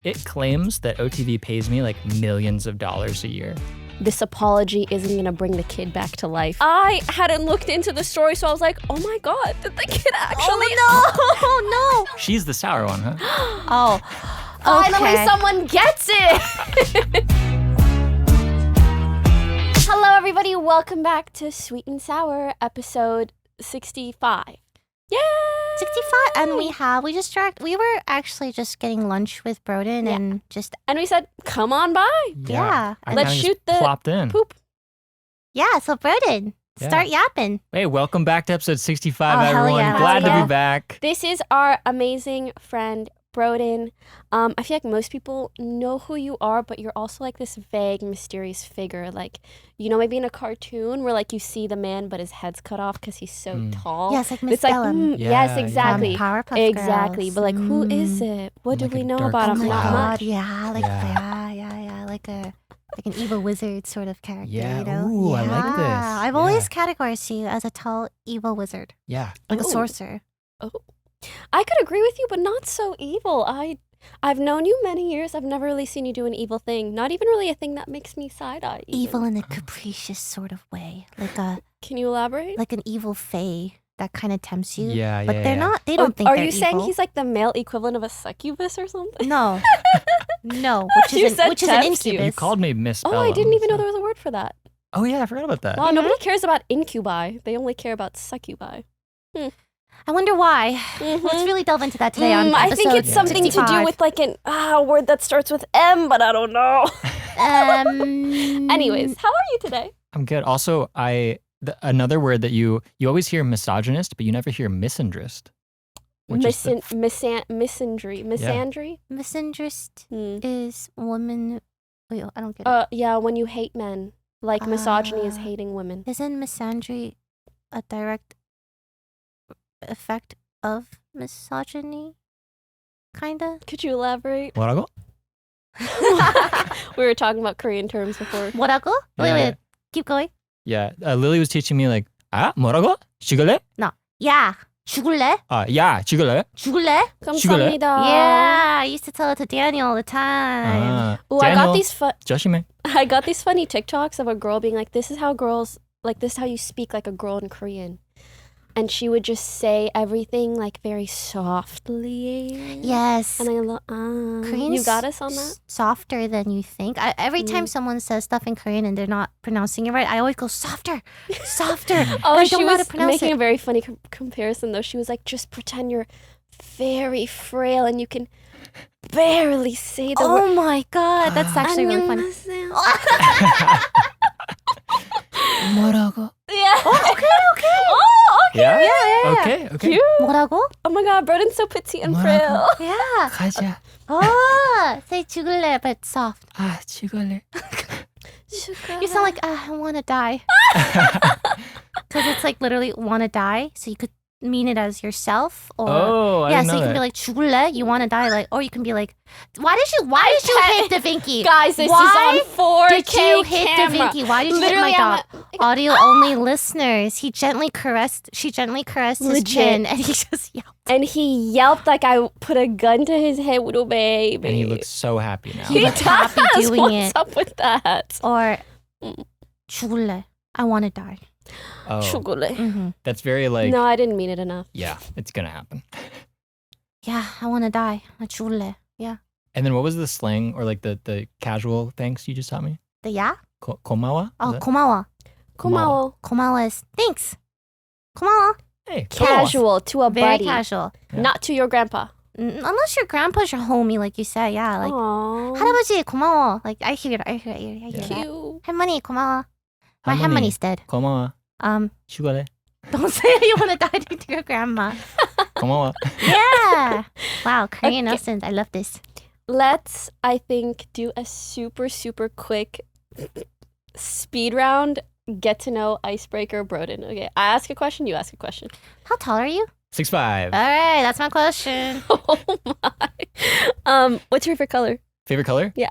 It claims that OTV pays me like millions of dollars a year. This apology isn't gonna bring the kid back to life. I hadn't looked into the story, so I was like, oh my God, did the kid actually? Oh no! She's the sour one, huh? Oh, Finally, okay. someone gets it! Hello, everybody. Welcome back to Sweet and Sour, episode 65. Yay! 65, and we were actually just getting lunch with Brodin and just And we said, come on by. Yeah. I Let's kinda shoot just the plopped in. poop. so Brodin, Yeah. start yapping. Hey, welcome back to episode 65, Oh, hell everyone. yeah. Glad Hell to yeah. be back. This is our amazing friend, Brodin. I feel like most people know who you are, but you're also like this vague, mysterious figure. Like, maybe in a cartoon where like you see the man, but his head's cut off because he's so tall. Yes, like Miss It's like, Bellum yes, Yeah, exactly. from Powerpuff Exactly. Girls. But like, who is it? What do Like we a know dark about Oh him? my Not cloud. God, much. yeah, like Yeah. like an evil wizard sort of character, Yeah, you know? ooh, I like this. I've always categorized you as a tall evil wizard, Yeah. like a Ooh. sorcerer. I could agree with you, but not so evil. I've known you many years. I've never really seen you do an evil thing. Not even really a thing that makes me side-eye. even. Evil in a capricious sort of way, Can you elaborate? like an evil fae that kind of tempts you. Yeah, but yeah, they're yeah. not. They don't think Are they're you saying evil. he's like the male equivalent of a succubus or something? No, no, You which said is an tempts you. incubus. You called me Miss Oh, I Bellum, didn't even know so- there was a word for that. Oh, yeah, I forgot about that. Wow, nobody cares about incubi. They only care about succubi. I wonder why. Let's really delve into that today on episode I think it's something to do 65. with like a word that starts with M, but I don't know. Anyways, how are you today? I'm good. Also, another word that you always hear misogynist, but you never hear misandrist. which is the- Misandry. misandrist Hmm. is woman. Wait, I don't get it. Yeah, when you hate men. Like misogyny is Ah. hating women. Isn't misandry a direct effect of misogyny? Kinda. Could you elaborate? 뭐라고? We were talking about Korean terms before. 뭐라고? Yeah. Wait. Keep going. Yeah, Lily was teaching me like, 뭐라고? 죽을래? 야, 죽을래? 야, 죽을래? 죽을래? 감사합니다. Yeah, I used to tell it to Daniel all the time. Ooh, I got Daniel, these 조심해. I got these funny TikToks of a girl being like, this is how you speak like a girl in Korean. And she would just say everything like very softly. Yes. And I love, Korean you got us on that? Softer than you think. Every time someone says stuff in Korean and they're not pronouncing it right, I always go softer, softer. Oh, I she don't know how was to pronounce making it. a very funny comparison though. She was like, just pretend you're very frail and you can barely say the word. Oh my God, that's actually really funny. 안녕하세요. 뭐라고? Yeah. Okay. Oh, okay. Yeah? Okay. Cute. 뭐라고? Oh my God, Brodin's so petite and frail. Yeah. 가자. Oh, say 죽을래, but soft. 죽을래? You sound like I want to die. Because it's like literally want to die. So you could mean it as yourself or Oh, I yeah. didn't So know you can that. be like 죽을래, you want to die, like, or you can be like, why did you hit Da Vinci? Guys, this Why is on 4K did you hit Da camera. Vinci? Why did you Literally, hit my I'm dog? Audio only listeners. She gently caressed his Legit. chin, and he just yelled. And he yelped like I put a gun to his head, little baby. And he looks so happy now. He looks happy does. doing What's it. up with that? Or 죽을래, I want to die. Oh, 죽을래. Mm-hmm. that's very like, No, I didn't mean it enough. yeah, it's gonna happen. Yeah, I want to die. 죽을래. Yeah. And then what was the slang or like the casual thanks you just taught me? The yeah? 고마워? Oh, Is that- 고마워. 고마워. 고마워 is thanks. 고마워. Hey, Casual to a Very buddy. casual. Yeah. Not to your grandpa. Unless your grandpa's your homie, like you said, yeah. Like Aww. 할아버지 고마워. Like I hear that. Cute. that. 할머니 고마워. My 할머니. 할머니's dead. 고마워. 죽을래? Don't say you want to die to your grandma. 고마워. Yeah. Wow, Korean Okay. accent. I love this. Let's, I think, do a super, super quick speed round. Get to know icebreaker Brodin. Okay, I ask a question, you ask a question. How tall are you? 6'5". All right, that's my question. Oh my. What's your favorite color? Favorite color? Yeah.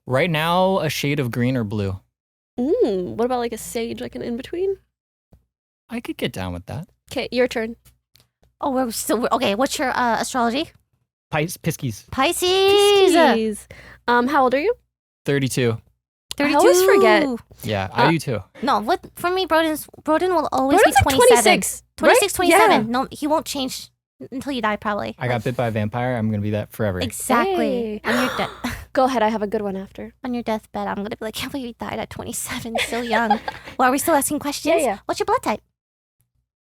Right now, a shade of green or blue. What about like a sage, like an in-between? I could get down with that. Okay, your turn. Oh, we're still okay. What's your astrology? Piskies. Pisces. Pisces. How old are you? 32. 32. I always forget. Yeah, I do too. No, what for me, Brodin will always Brodin's be like 27. 26. 26, right? 27. Yeah. No, he won't change until you die, probably. I got bit by a vampire. I'm gonna be that forever. Exactly. Hey. On your Go ahead. I have a good one after. on your deathbed, I'm gonna be like, can't believe you died at 27, so young. Well, are we still asking questions? Yeah. What's your blood type?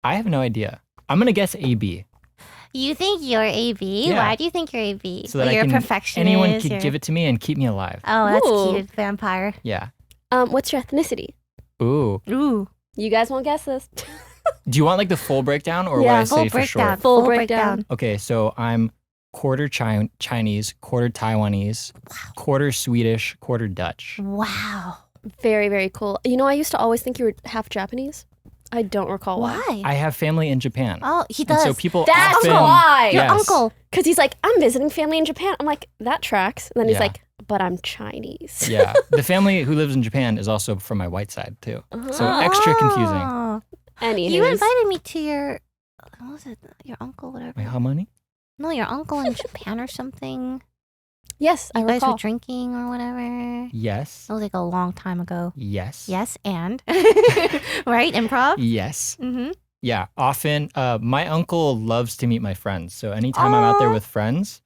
I have no idea. I'm gonna guess AB. You think you're AB? Yeah. Why do you think you're AB? So that you're I a can, perfectionist. anyone could give it to me and keep me alive. Oh, that's Ooh. cute. Vampire. Yeah. What's your ethnicity? Ooh. Ooh. You guys won't guess this. Do you want like the full breakdown or Yeah. what I Full say for breakdown. short? Full breakdown. Okay, so I'm quarter Chinese, quarter Taiwanese, quarter Swedish, quarter Dutch. Wow. Very, very cool. You know, I used to always think you were half Japanese. I don't recall why. Why? I have family in Japan. Oh, he And does. so people That's often, why. Your Yes. uncle. Because he's like, I'm visiting family in Japan. I'm like, that tracks. And then he's Yeah. like, but I'm Chinese. Yeah. The family who lives in Japan is also from my white side too. So extra confusing. Oh. Anywho. You invited me to your, what was it? Your uncle, whatever. Wait, how many? No, your uncle in Japan or something. Yes, I You guys were recall. drinking or whatever. Yes. That was like a long time ago. Yes. Yes, and right, improv. Yes. Mm-hmm. Yeah. Often, my uncle loves to meet my friends. So anytime I'm out there Aw. with friends,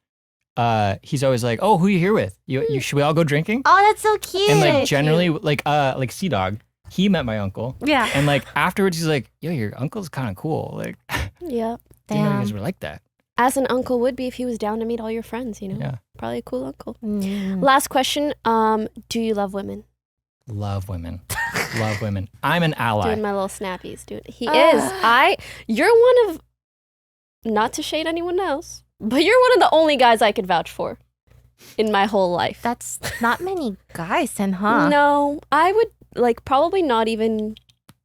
he's always like, "Oh, who you here with? You should we all go drinking?" Oh, that's so cute. And like generally, like Sea Dog, he met my uncle, yeah. and like afterwards, he's like, "Yo, your uncle's kind of cool. Like, Yeah. didn't know you guys Damn. were like that." As an uncle would be if he was down to meet all your friends, you know? Yeah. Probably a cool uncle. Mm. Last question. Do you love women? Love women. Love women. I'm an ally. Doing my little snappies, dude. He Ah. is. You're one of, not to shade anyone else, but you're one of the only guys I could vouch for in my whole life. That's not many guys then, huh? No, I would, like, probably not even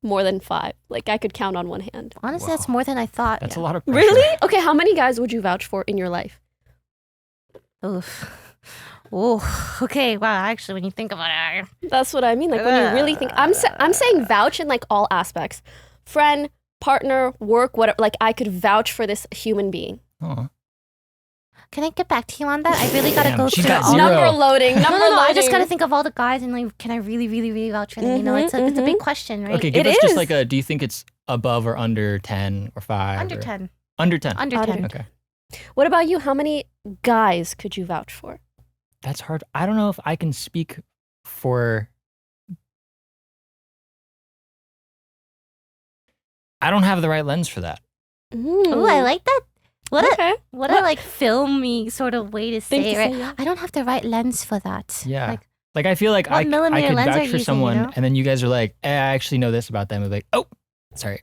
more than 5. Like, I could count on one hand. Honestly, Wow. that's more than I thought. That's a lot of pressure. Really? Okay, how many guys would you vouch for in your life? Oof. Oh, okay. Wow. Actually, when you think about it, That's what I mean. Like, when you really think, I'm saying vouch in, like, all aspects. Friend, partner, work, whatever. Like, I could vouch for this human being. Aw. can I get back to you on that? I really gotta Damn, go she's through got all. zero. Number loading. No, Number no, no. loading. I just gotta think of all the guys and like, can I really, really, really vouch for them? You know, it's a big question, right? Okay, give It us is. just like a. Do you think it's above or under 10 or 5? Under or- 10. Under 10. Under Under 10. Okay. What about you? How many guys could you vouch for? That's hard. I don't know if I can speak for. I don't have the right lens for that. Oh, I like that. What a Okay. what a like filmy sort of way to Thing say to it, right? say, yeah. I don't have the right lens for that. Yeah. Like, Like I feel like What I millimeter could lens are vouch you for using, someone, you know? and then you guys are like, I actually know this about them. I'm like, oh, sorry.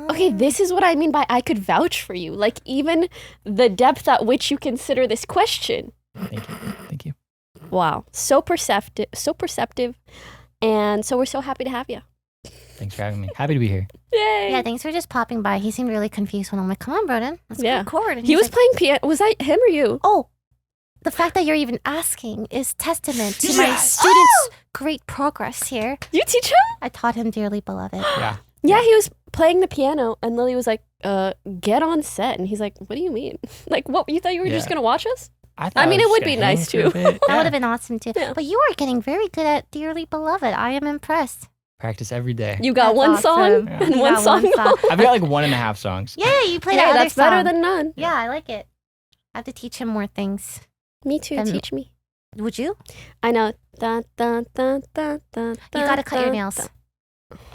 Okay, this is what I mean by I could vouch for you. Like, even the depth at which you consider this question. Thank you. Thank you. Wow. So perceptive. So perceptive. And so we're so happy to have you. Thanks for having me. Happy to be here. Yay. Yeah, thanks for just popping by. He seemed really confused when I'm like, come on, Brodin, let's Yeah. record. And He he's was like, playing piano. Was that him or you? oh, the fact that you're even asking is testament to my Yes! students' great progress here. You teach him? I taught him dearly beloved. Yeah. Yeah, he was playing the piano, and Lily was like, get on set. And he's like, what do you mean? Like, what? You thought you were just Yeah. going to watch us? I mean, was it would just be gonna hang nice, for a too. bit. That Yeah. would have been awesome too. Yeah. But you are getting very good at dearly beloved. I am impressed. Practice every day. You got That's one awesome. song Yeah. and You one got song. one song. I've got like 1.5 songs. Yeah, you played Yeah, that other that's better song. than none. Yeah, I like it. I have to teach him more things. Me too. Then- Teach me. Would you? I know. Da, da, da, da, da, You gotta cut your nails.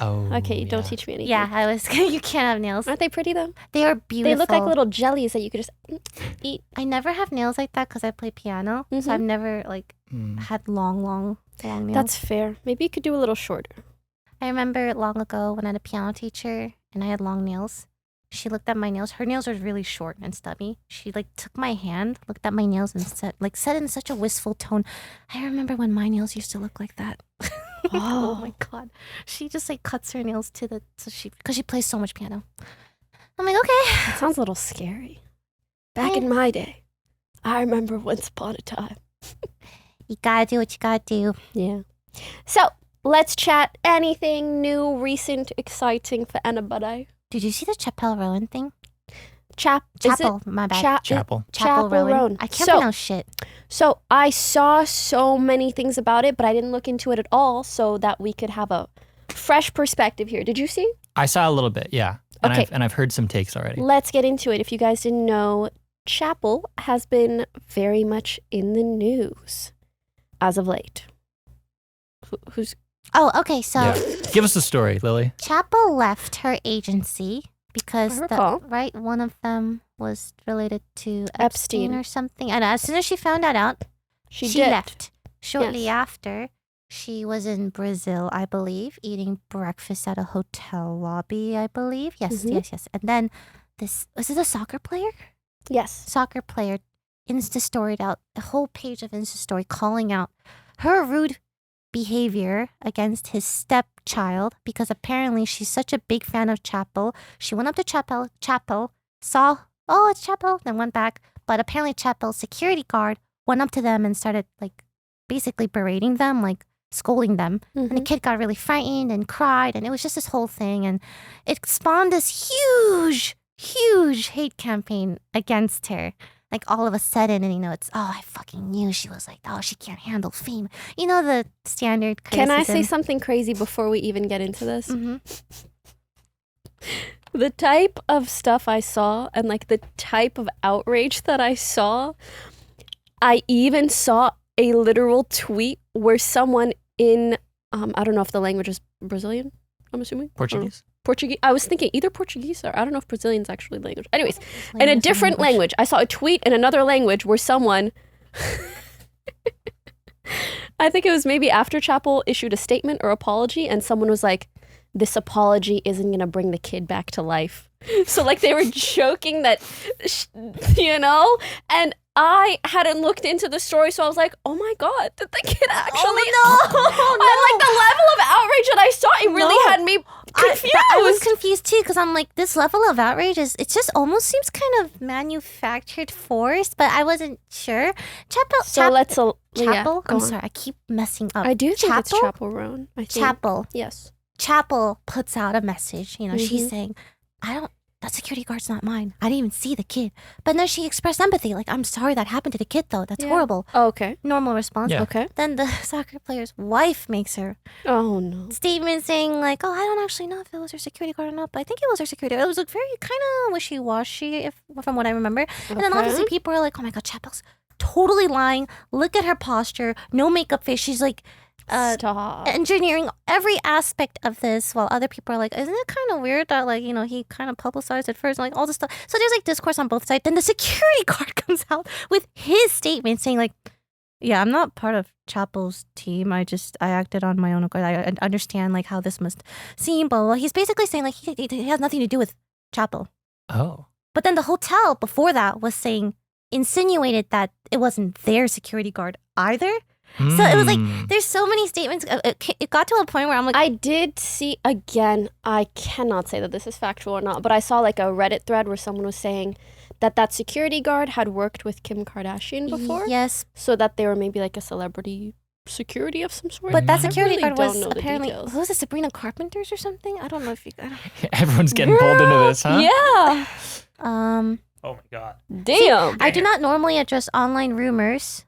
Oh. Okay, don't yeah. teach me anything. Yeah, I was. You can't have nails. Aren't they pretty though? They are beautiful. They look like little jellies that you could just eat. I never have nails like that because I play piano, Mhm. so I've never like Mm. had long nails. That's fair. Maybe you could do a little shorter. I remember long ago when I had a piano teacher and I had long nails. She looked at my nails. Her nails were really short and stubby. She like took my hand, looked at my nails, and said in such a wistful tone, "I remember when my nails used to look like that." Like, oh my god! She just like cuts her nails because she plays so much piano. I'm like, okay. That sounds a little scary. Back in my day, I remember once upon a time. You gotta do what you gotta do. Yeah. So let's chat. Anything new, recent, exciting for anybody? Did you see the Chappell Roan thing? Chappell, my bad. Chappell. Chappell Roan. Roan. I can't So- pronounce shit. So I saw so many things about it, but I didn't look into it at all so that we could have a fresh perspective here. Did you see? I saw a little bit, yeah. And Okay. I've heard some takes already. Let's get into it. If you guys didn't know, Chappell has been very much in the news as of late. Who's Oh, okay. So Yeah. Give us the story, Lily. Chappell left her agency because I recall. one of them was related to Epstein. Epstein or something. And as soon as she found that out, she she did. left. Shortly Yes. after, she was in Brazil, I believe, eating breakfast at a hotel lobby, I believe. Yes, Mhm. yes. And then was it a soccer player? Yes. Soccer player Insta-storied out a whole page of Insta-story calling out her rude behavior against his stepchild because apparently she's such a big fan of Chappell. She went up to Chappell, saw, oh, it's Chappell, then went back. But apparently Chappell's security guard went up to them and started like basically berating them, like scolding them. And the Mhm. kid got really frightened and cried, and it was just this whole thing. And it spawned this huge hate campaign against her. Like all of a sudden, and it's, oh, I fucking knew she was like, oh, she can't handle fame. You know, the standard criticism. Can I say something crazy before we even get into this? Mm-hmm. The type of stuff I saw and like the type of outrage that I saw, I even saw a literal tweet where someone in, I don't know if the language is Brazilian, I'm assuming. Portuguese. Portuguese. I was thinking either Portuguese or I don't know if Brazilian's actually language. Anyways, in a different language. I saw a tweet in another language where someone, I think it was maybe after Chappell issued a statement or apology, and someone was like, this apology isn't going to bring the kid back to life. So like they were joking that, and I hadn't looked into the story, so I was like, oh my God, did the kid actually? Oh, no. And like the level of outrage that I saw, it really had me confused. I was confused too because I'm like, this level of outrage it just almost seems kind of manufactured, forced, but I wasn't sure. Chappell. Chappell? I'm sorry, I keep messing up. I do think it's Chappell? Chappell Roan. I think. Chappell. Yes. Chappell puts out a message. She's Mhm. saying, that security guard's not mine. I didn't even see the kid. But then she expressed empathy. Like, I'm sorry that happened to the kid, though. That's Yeah. horrible. Oh, okay. Normal response. Yeah. Okay. Then the soccer player's wife makes her Oh no. statement saying, like, oh, I don't actually know if it was her security guard or not, but I think it was her security. It was like very kind of wishy-washy, from what I remember. And then obviously people are like, oh my God, Chappell's totally lying. Look at her posture. No makeup face. She's like, Stop. engineering every aspect of this, while other people are like, isn't it kind of weird that like he kind of publicized it first, and like all this stuff. So there's like discourse on both sides. Then the security guard comes out with his statement saying like, yeah, I'm not part of Chappell's team. I acted on my own accord. I understand like how this must seem, but he's basically saying like he has nothing to do with Chappell. Oh. But then the hotel before that was insinuated that it wasn't their security guard either. So it was like, there's so many statements. It got to a point where I'm like, I did see, again, I cannot say that this is factual or not, but I saw like a Reddit thread where someone was saying that security guard had worked with Kim Kardashian before. yes, So that they were maybe like a celebrity security of some sort. but that I security really guard don't was know the apparently, details. who was it, Sabrina Carpenter's or something? I don't know if you, Everyone's getting pulled into this, huh? Yeah. Oh my God. Damn. I do not normally address online rumors,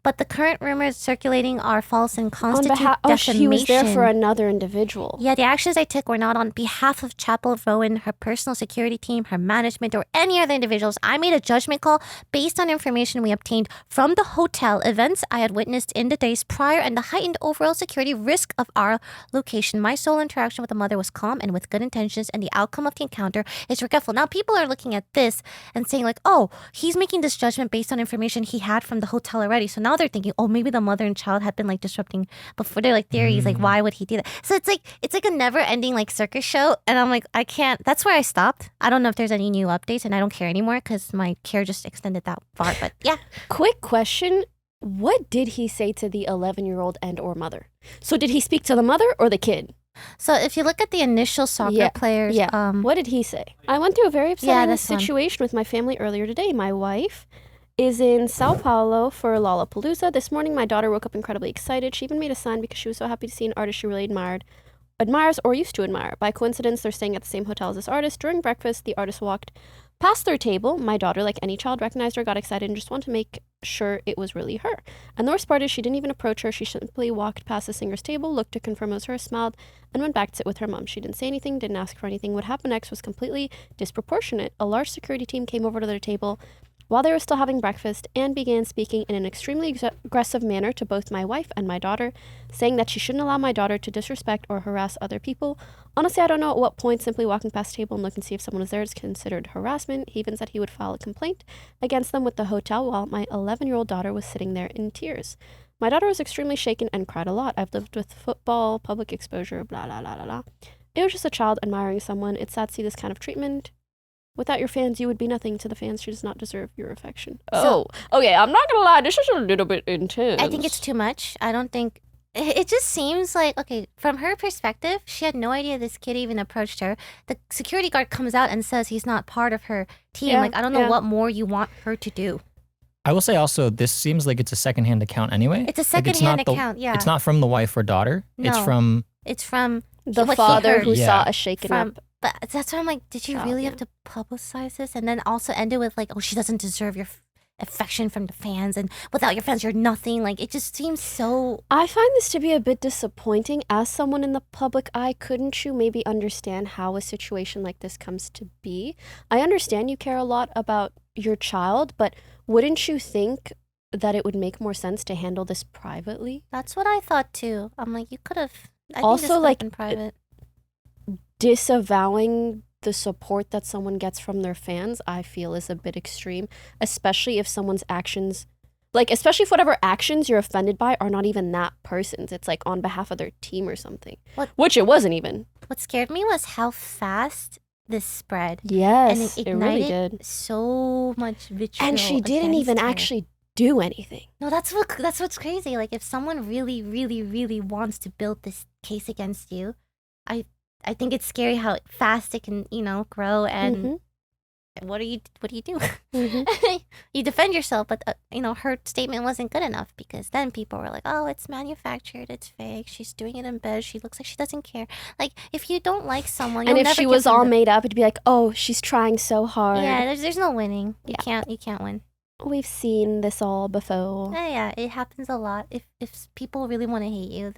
but the current rumors circulating are false and On constitute behalf, defamation. he was there for another individual. Yeah, the actions I took were not on behalf of Chappell Roan, her personal security team, her management, or any other individuals. I made a judgment call based on information we obtained from the hotel, events I had witnessed in the days prior, and the heightened overall security risk of our location. My sole interaction with the mother was calm and with good intentions, and the outcome of the encounter is regretful. Now, people are looking at this and saying like, oh, he's making this judgment based on information he had from the hotel already. So now they're thinking, oh, maybe the mother and child had been like disrupting before. They're like theories, like why would he do that? So it's like a never ending like circus show, and I'm like, I can't. That's where I stopped. I don't know if there's any new updates, and I don't care anymore because my care just extended that far. But yeah, Quick question. What did he say to the 11-year-old and or mother? So did he speak to the mother or the kid? so if you look at the initial soccer Yeah, players, Yeah. What did he say? I went through a very upsetting this one. situation with my family earlier today. My wife is in Sao Paulo for Lollapalooza. This morning, my daughter woke up incredibly excited. She even made a sign because she was so happy to see an artist she really admired admires or used to admire. By coincidence, they're staying at the same hotel as this artist. During breakfast, the artist walked past their table. My daughter, like any child, recognized her, got excited, and just wanted to make sure it was really her. And the worst part is she didn't even approach her. She simply walked past the singer's table, looked to confirm it was her, smiled, and went back to sit with her mom. She didn't say anything, didn't ask for anything. What happened next was completely disproportionate. A large security team came over to their table while they were still having breakfast and began speaking in an extremely aggressive manner to both my wife and my daughter, saying that she shouldn't allow my daughter to disrespect or harass other people. Honestly, I don't know at what point simply walking past the table and looking to see if someone was there is considered harassment. He even said he would file a complaint against them with the hotel while my 11-year-old daughter was sitting there in tears. My daughter was extremely shaken and cried a lot. I've lived with football, public exposure, blah, blah, blah, blah, blah. It was just a child admiring someone. It's sad to see this kind of treatment. Without your fans, you would be nothing to the fans. She does not deserve your affection. Okay, I'm not gonna lie, this is a little bit intense. I think it's too much. I don't think... It just seems like, okay, from her perspective, she had no idea this kid even approached her. The security guard comes out and says he's not part of her team. Yeah, Like, I don't know what more you want her to do. I will say also, this seems like it's a secondhand account anyway. It's a Like, secondhand account, yeah. It's not from the wife or daughter. No. It's from the what he father heard. who Yeah. saw a shaken From, up. but that's why I'm like, did you child, really yeah. have to publicize this? And then also end it with like, oh, she doesn't deserve your affection from the fans. And without your fans, you're nothing. Like, it just seems so... I find this to be a bit disappointing. As someone in the public eye, couldn't you maybe understand how a situation like this comes to be? I understand you care a lot about your child, but wouldn't you think that it would make more sense to handle this privately? That's what I thought too. I'm like, you could have... I Also, think this like, in private. Disavowing the support that someone gets from their fans, I feel, is a bit extreme, especially if someone's actions, like, especially if whatever actions you're offended by are not even that person's. It's like on behalf of their team or something, which it wasn't even. What scared me was how fast this spread. Yes, And it really ignited did. so much vitriol. And she didn't against even her. actually do anything. No, that's what's crazy. Like, if someone really, really, really wants to build this case against you, I think it's scary how fast it can, grow. And what do you do? You defend yourself, but her statement wasn't good enough, because then people were like, oh, it's manufactured, it's fake, she's doing it in bed, she looks like she doesn't care. Like, if you don't like someone, And you'll if never she give was them all the- made up, it'd be like, oh, she's trying so hard. yeah, there's no winning. You Yeah. can't win. We've seen this all before. Yeah, it happens a lot. If people really want to hate you,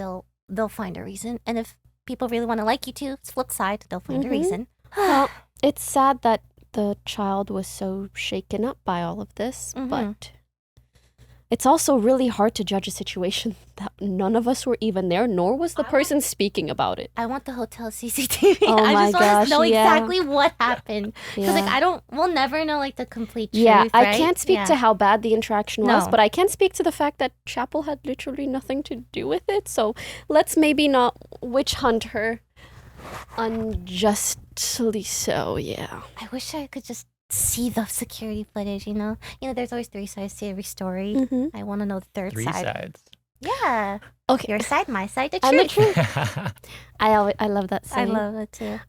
they'll find a reason. And if people really want to like you too, it's flip side, they'll find a reason. Well, it's sad that the child was so shaken up by all of this, but it's also really hard to judge a situation that none of us were even there, nor was the person speaking about it. I want the hotel CCTV. Oh I my just want gosh, to know yeah. exactly what happened. Because we'll never know like the complete truth, Yeah, I right? can't speak to how bad the interaction was, No. but I can speak to the fact that Chappell had literally nothing to do with it. So let's maybe not witch hunt her unjustly. So yeah. I wish I could just see the security footage, there's always 3 sides to every story. I want to know the third 3 side. sides. Yeah. Okay. Your side, my side, the And the truth. truth. I love that I saying. love it too.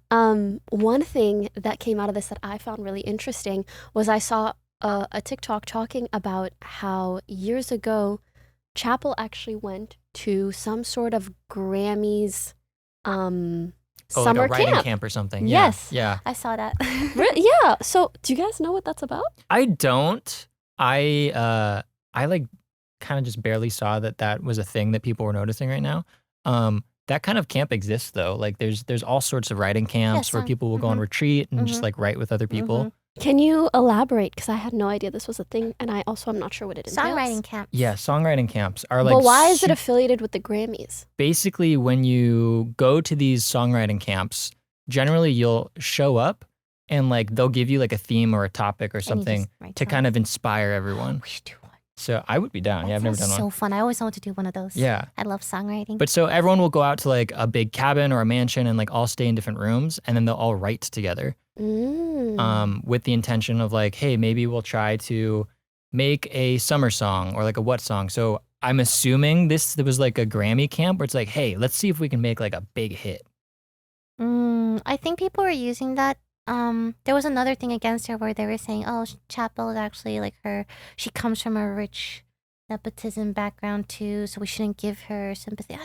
One thing that came out of this that I found really interesting was I saw a TikTok talking about how years ago Chappell actually went to some sort of Grammys summer like a writing camp. camp or something. Yes. Yeah. I saw that. Yeah. So do you guys know what that's about? I don't. I like kind of just barely saw that was a thing that people were noticing right now. That kind of camp exists though. Like there's all sorts of writing camps where people will go on retreat and just like write with other people. Can you elaborate? Because I had no idea this was a thing, and I also am not sure what it entails. Songwriting camp. Yeah, songwriting camps are like. But why is it affiliated with the Grammys? Basically, when you go to these songwriting camps, generally you'll show up and like they'll give you like a theme or a topic or something to kind of inspire everyone. We should do one. So I would be down. Yeah, I've never done one. So fun. I always wanted to do one of those. Yeah. I love songwriting. But so everyone will go out to like a big cabin or a mansion and like all stay in different rooms, and then they'll all write together. With the intention of like, hey, maybe we'll try to make a summer song or like a what song. So I'm assuming there was like a Grammy camp where it's like, hey, let's see if we can make like a big hit. I think people were using that. There was another thing against her where they were saying, oh, Chappell is actually like she comes from a rich nepotism background too, so we shouldn't give her sympathy.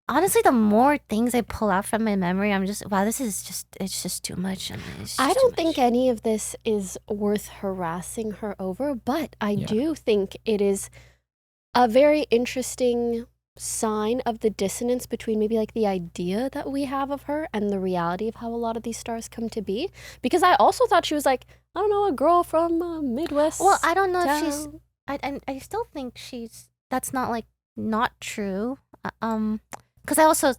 honestly, the more things I pull out from my memory, I'm just, wow, it's just too much. I don't think any of this is worth harassing her over, but I do think it is a very interesting sign of the dissonance between maybe like the idea that we have of her and the reality of how a lot of these stars come to be. Because I also thought she was like, I don't know, a girl from Midwest. Well, I don't know town. if she's, I still think that's not like, not true. Because I also,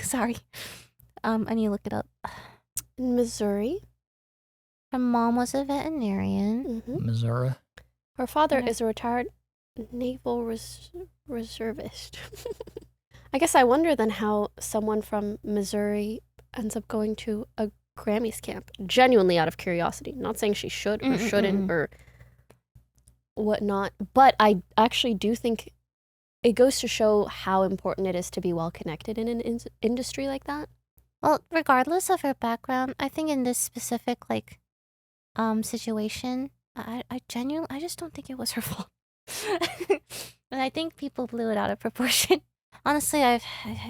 sorry, I need to look it up. In Missouri. Her mom was a veterinarian. Missouri. Her father is a retired naval reservist. I guess I wonder then how someone from Missouri ends up going to a Grammys camp. Genuinely out of curiosity. Not saying she should or shouldn't or whatnot. But I actually do think it goes to show how important it is to be well connected in an industry like that. Well, regardless of her background, I think in this specific like situation, I just don't think it was her fault. And I think people blew it out of proportion. Honestly, I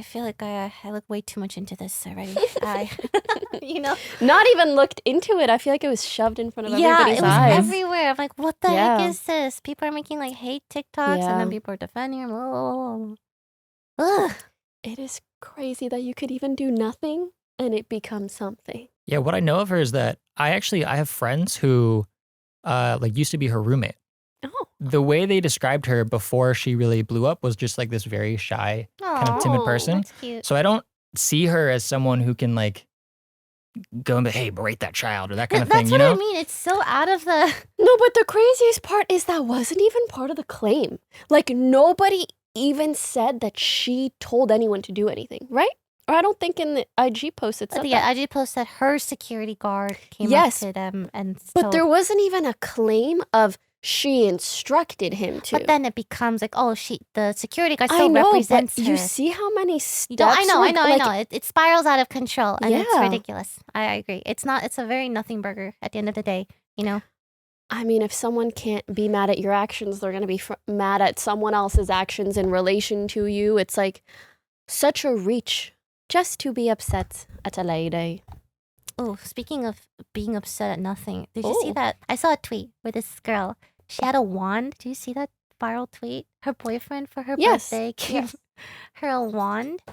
feel like I look way too much into this already. You know, not even looked into it. I feel like it was shoved in front of everybody's it was eyes. everywhere. I'm like, what the heck is this? People are making like hate TikToks, and then people are defending him. Ugh. It is crazy that you could even do nothing and it becomes something. Yeah, what I know of her is that I have friends who like used to be her roommate. Oh. The way they described her before she really blew up was just like this very shy, kind of timid person. That's cute. So I don't see her as someone who can like go and be, hey, berate that child or that kind of thing, That's you know? what I mean. It's so out of the... No, but the craziest part is that wasn't even part of the claim. Like, nobody even said that she told anyone to do anything, right? Or I don't think in the IG post it said that. IG post said her security guard came up to them and but there wasn't even a claim of she instructed him to. But then it becomes like, oh, the security guard still represents but her. You see how many steps? I know. It spirals out of control, and it's ridiculous. I agree. It's a very nothing burger at the end of the day, you know? I mean, if someone can't be mad at your actions, they're going to be mad at someone else's actions in relation to you. It's like such a reach just to be upset at a lady. Oh, speaking of being upset at nothing, did you see that? I saw a tweet where this girl, she had a wand. Do you see that viral tweet? Her boyfriend for her birthday gave her a wand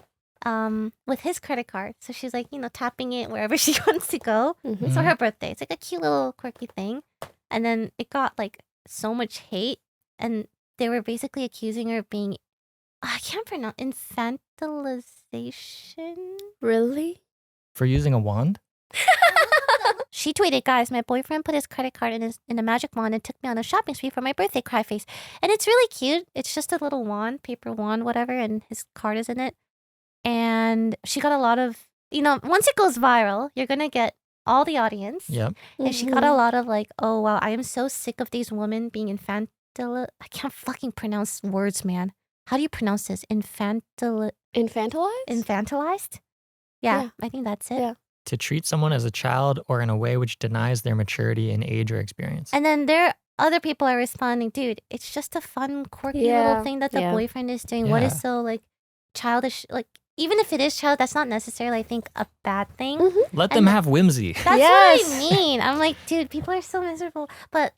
with his credit card. So she's like, tapping it wherever she wants to go. It's for her birthday. It's like a cute little quirky thing. And then it got like so much hate. And they were basically accusing her of being, I can't pronounce, infantilization. Really? For using a wand? She tweeted, guys, my boyfriend put his credit card in a magic wand and took me on a shopping spree for my birthday, cry face. And it's really cute. It's just a little wand, paper wand, whatever, and his card is in it. And she got a lot of, once it goes viral, you're going to get all the audience. Yep. And she got a lot of like, oh, wow, I am so sick of these women being I can't fucking pronounce words, man. How do you pronounce this? Infantilized? Infantilized? Yeah, I think that's it. Yeah. To treat someone as a child or in a way which denies their maturity in age or experience. And then other people are responding, dude, it's just a fun, quirky little thing that the boyfriend is doing. What is so like childish? Like, even if it is child, that's not necessarily, I think, a bad thing. Let them have whimsy. That's what I mean. I'm like, dude, people are so miserable. But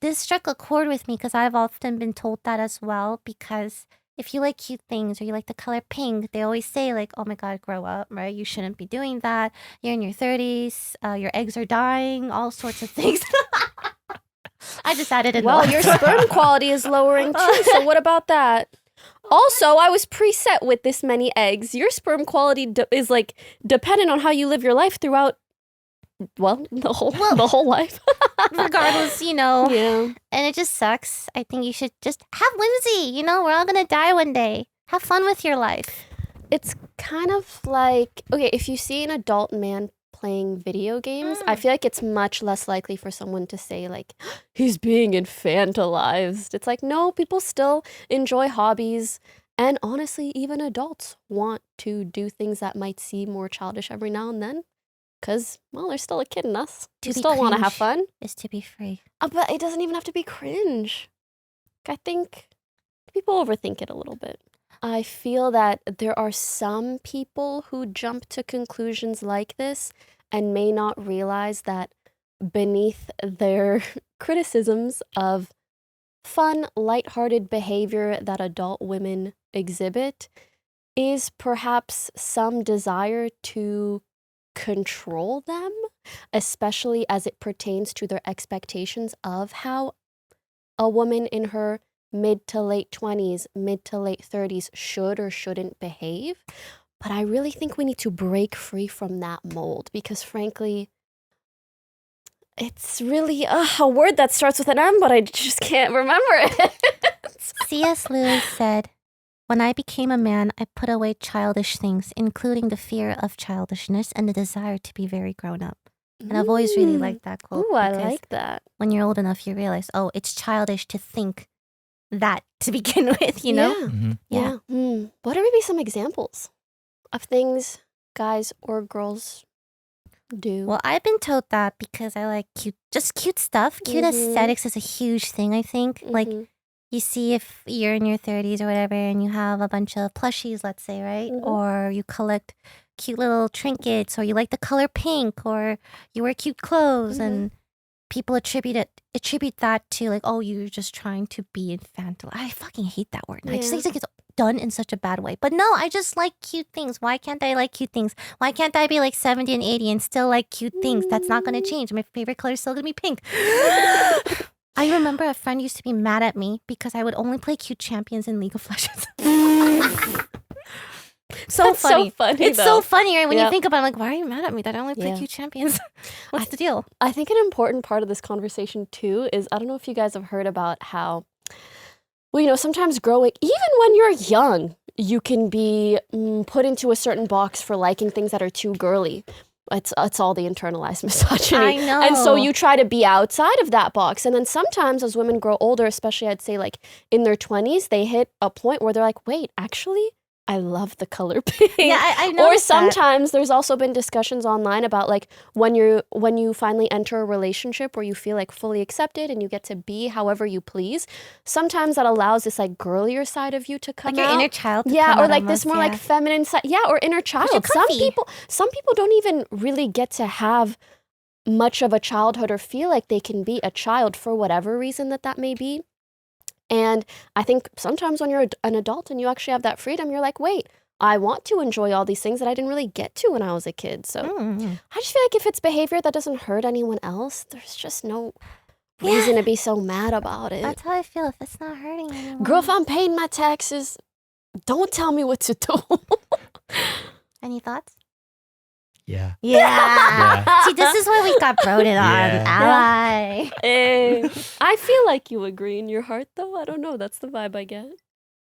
this struck a chord with me because I've often been told that as well. Because if you like cute things or you like the color pink, they always say like, oh my God, grow up, right? You shouldn't be doing that. You're in your 30s. Your eggs are dying. All sorts of things. I just added it. Well, your sperm quality is lowering too. So what about that? Also, I was preset with this many eggs. Your sperm quality is like dependent on how you live your life throughout, the whole life. Regardless, Yeah. And it just sucks. I think you should just have whimsy. We're all gonna die one day. Have fun with your life. It's kind of like, okay, if you see an adult man playing video games, I feel like it's much less likely for someone to say like, he's being infantilized. It's like, no, people still enjoy hobbies. And honestly, even adults want to do things that might seem more childish every now and then. Because, well, there's still a kid in us. You still want to have fun. Is to be free. But it doesn't even have to be cringe. I think people overthink it a little bit. I feel that there are some people who jump to conclusions like this and may not realize that beneath their criticisms of fun, lighthearted behavior that adult women exhibit is perhaps some desire to control them, especially as it pertains to their expectations of how a woman in her mid to late 20s, mid to late 30s should or shouldn't behave. But I really think we need to break free from that mold because, frankly, it's really a word that starts with an M, but I just can't remember it. C.S. Lewis said, "When I became a man, I put away childish things, including the fear of childishness and the desire to be very grown up." And I've always really liked that quote. Ooh, I because like that. when you're old enough, you realize, oh, it's childish to think that to begin with, you know? Yeah. Mhm. Yeah. What are maybe some examples of things guys or girls do? Well, I've been told that because I like cute stuff. Cute aesthetics is a huge thing, I think. Like, you see if you're in your 30s or whatever and you have a bunch of plushies, let's say, right? Or you collect cute little trinkets, or you like the color pink, or you wear cute clothes, and people attribute that to like, oh, you're just trying to be infantile. I fucking hate that word. I just think it's done in such a bad way. But no, I just like cute things. Why can't I like cute things? Why can't I be like 70 and 80 and still like cute things? That's not going to change. My favorite color is still going to be pink. I remember a friend used to be mad at me because I would only play cute champions in League of Legends. That's funny. so funny. It's though. so funny, right? When you think about it, I'm like, why are you mad at me that I only play Yeah. cute champions? What's the deal? I think an important part of this conversation too is, I don't know if you guys have heard about how, well, you know, sometimes growing, even when you're young, you can be put into a certain box for liking things that are too girly. It's all the internalized misogyny. I know. And so you try to be outside of that box. And then sometimes as women grow older, especially I'd say like in their 20s, they hit a point where they're like, wait, actually, I love the color pink. Yeah, I know. Or sometimes there's also been discussions online about like when you finally enter a relationship where you feel like fully accepted and you get to be however you please. Sometimes that allows this like girlier side of you to come like your out. inner child. To Yeah, come or out like almost, this more like feminine side. Yeah, or inner child. you're comfy. Some people don't even really get to have much of a childhood or feel like they can be a child for whatever reason that may be. And I think sometimes when you're an adult and you actually have that freedom, you're like, wait, I want to enjoy all these things that I didn't really get to when I was a kid. So I just feel like if it's behavior that doesn't hurt anyone else, there's just no reason to be so mad about it. That's how I feel if it's not hurting anyone. Girl, if I'm paying my taxes, don't tell me what to do. Any thoughts? Yeah. Yeah. See, this is why we got Brodin on. Yeah. Ally. I feel like you agree in your heart, though. I don't know. That's the vibe I get.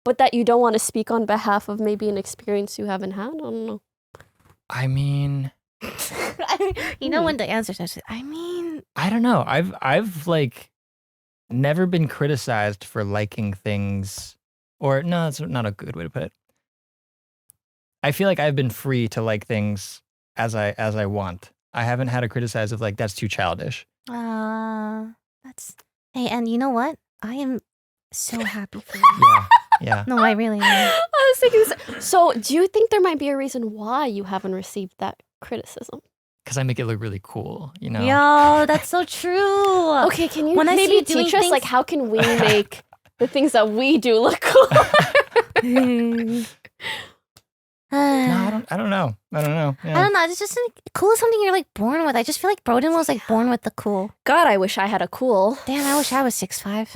But that you don't want to speak on behalf of maybe an experience you haven't had? I don't know. I mean, You know when the answer's actually, I mean, I don't know. I've like never been criticized for liking things, or no, that's not a good way to put it. I feel like I've been free to like things as I want. I haven't had a criticize of like that's too childish. that's, hey, and you know what? I am so happy for you. Yeah. No, I really am. I was thinking, so do you think there might be a reason why you haven't received that criticism? Because I make it look really cool, you know? Yo, that's so true. Okay, can you When I see maybe you doing teach us, things- like, how can we make the things that we do look cool? No, I don't know. Yeah. I don't know. It's just cool is something you're like born with. I just feel like Brodin was like born with the cool. God, I wish I had a cool. Damn, I wish I was 6'5".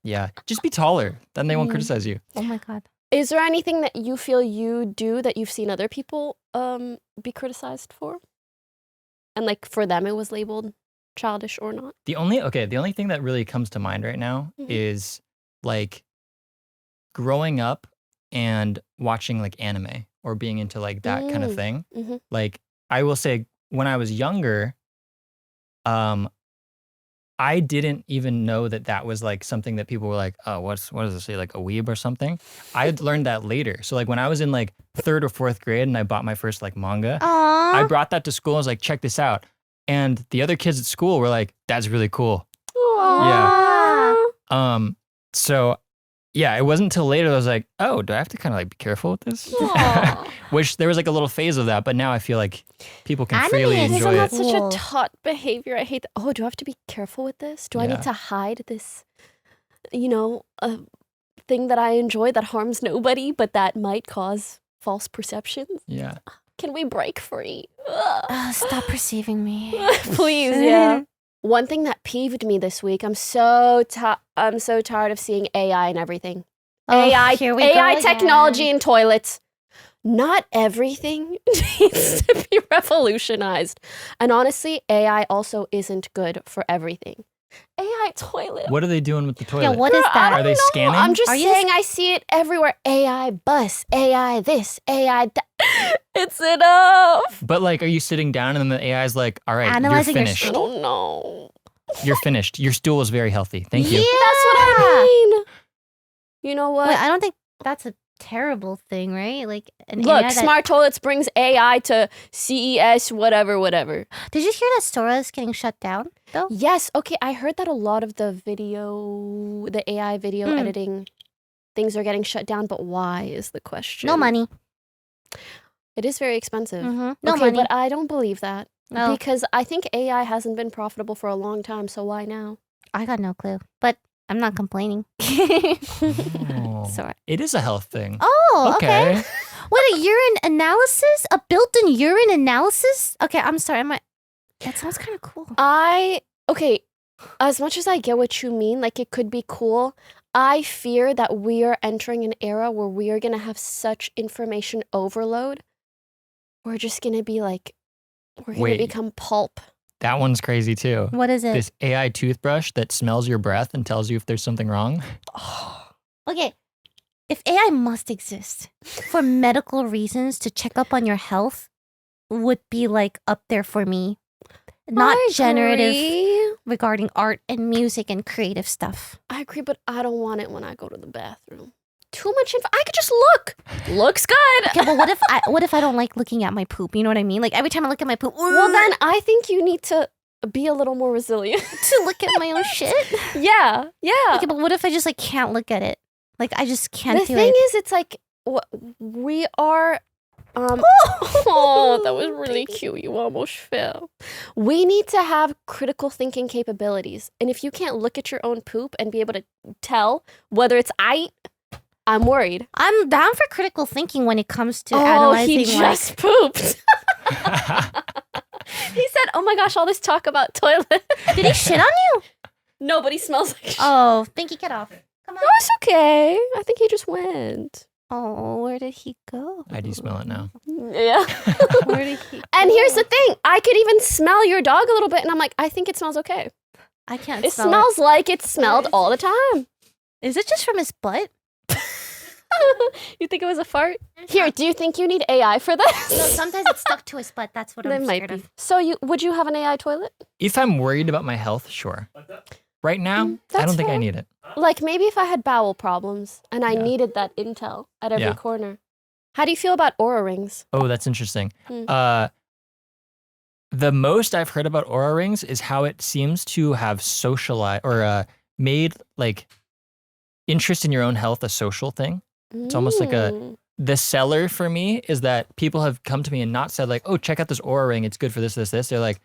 Yeah. Just be taller. Then they won't criticize you. Oh my God. Is there anything that you feel you do that you've seen other people be criticized for? And like for them it was labeled childish or not? The only thing that really comes to mind right now is like growing up and watching like anime or being into like that kind of thing. Like I will say when I was younger, I didn't even know that was like something that people were like, oh, what does it say, like a weeb or something? I learned that later. So like when I was in like 3rd or 4th grade and I bought my first like manga, I brought that to school. I was like, check this out. And the other kids at school were like, that's really cool. Aww. Yeah. So yeah, it wasn't until later that I was like, oh, do I have to kind of like be careful with this? Aw. Which there was like a little phase of that, but now I feel like people can Anime freely is enjoy Isn't it. that such a Cool. taught behavior? I hate that. Oh, do I have to be careful with this? Do I Yeah. need to hide this, a thing that I enjoy that harms nobody, but that might cause false perceptions? Yeah. Can we break free? Ugh. Stop perceiving me. Please, yeah. One thing that peeved me this week, I'm so tired of seeing AI and everything. AI, here we AI go technology again. in toilets. Not everything needs to be revolutionized. And honestly, AI also isn't good for everything. AI toilet. What are they doing with the toilet? Yeah, what is Girl, I that? don't Are they know. scanning? I'm just Are you saying I see it everywhere. AI bus, AI this, AI that. It's enough. But like, are you sitting down and then the AI is like, all right, Analyzing you're your finished. I don't know. You're finished. Your stool is very healthy. Thank you. Yeah. That's what I mean. You know what? Wait, I don't think that's a terrible thing, right? Like an Look, AI that- smart toilets brings AI to CES, whatever. Did you hear that Sora is getting shut down though? Yes, okay, I heard that a lot of the AI video editing things are getting shut down, but why is the question? No money. It is very expensive. No okay, money. but I don't believe that. Oh. Because I think AI hasn't been profitable for a long time, so why now? I got no clue, but I'm not complaining. Oh, Sorry. it is a health thing. Oh, okay. Okay. What, a urine analysis? A built-in urine analysis? Okay, I'm sorry. That sounds kind of cool. Okay, as much as I get what you mean, like it could be cool, I fear that we are entering an era where we are going to have such information overload. We're just going to be like, we're going Wait. to become pulp. That one's crazy too. What is it? This AI toothbrush that smells your breath and tells you if there's something wrong. Okay, if AI must exist for medical reasons to check up on your health, would be like up there for me. Not I generative agree. regarding art and music and creative stuff. I agree, but I don't want it when I go to the bathroom. Too much info. I could just look. Looks good. Okay, but what if I don't like looking at my poop? You know what I mean? Like every time I look at my poop, Well, then I think you need to be a little more resilient. to look at my own shit. Yeah. Okay, but what if I just like can't look at it? Like I just can't The do thing it. is, it's like we are. Oh, that was really cute. You almost fell. We need to have critical thinking capabilities, and if you can't look at your own poop and be able to tell whether it's I'm worried. I'm down for critical thinking when it comes to Oh, analyzing. he just pooped. He said, "Oh my gosh, all this talk about toilet." Did he shit on you? Nobody smells like shit. Oh, Pinky, get off. Come on. No, it's okay. I think he just went. Oh, where did he go? I do smell it now. Yeah. Where did he? And here's go? the thing. I could even smell your dog a little bit, and I'm like, I think it smells okay. I can't. It smell smells like it smelled all the time. Is it just from his butt? You think it was a fart? Here, do you think you need AI for this? No, sometimes it's stuck to his butt. That's what That I'm might scared be. of. So would you have an AI toilet? If I'm worried about my health, sure. Right now, I That's don't think I fair. need it. Like maybe if I had bowel problems and I Yeah. needed that intel at every Yeah. corner. How do you feel about Aura rings? Oh, that's interesting. Hmm. The most I've heard about Aura Rings is how it seems to have socialized or made like interest in your own health a social thing. It's almost like the seller for me is that people have come to me and not said like, oh, check out this Aura Ring. It's good for this. They're like,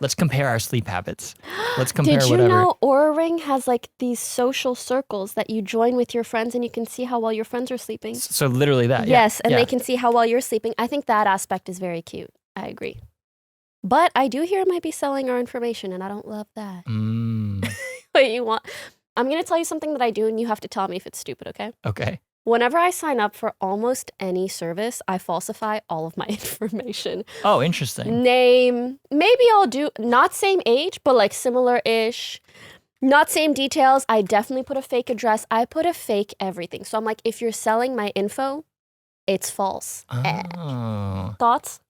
let's compare our sleep habits. Let's compare Did you whatever. know Aura Ring has like these social circles that you join with your friends and you can see how well your friends are sleeping? So literally that. Yes, and yeah. they can see how well you're sleeping. I think that aspect is very cute. I agree. But I do hear it might be selling our information, and I don't love that. What you want? I'm going to tell you something that I do, and you have to tell me if it's stupid, okay? Okay. Whenever I sign up for almost any service, I falsify all of my information. Oh, interesting. Name, maybe I'll do, not same age, but like similar-ish. Not same details. I definitely put a fake address. I put a fake everything. So I'm like, if you're selling my info, it's false. Oh, Thoughts?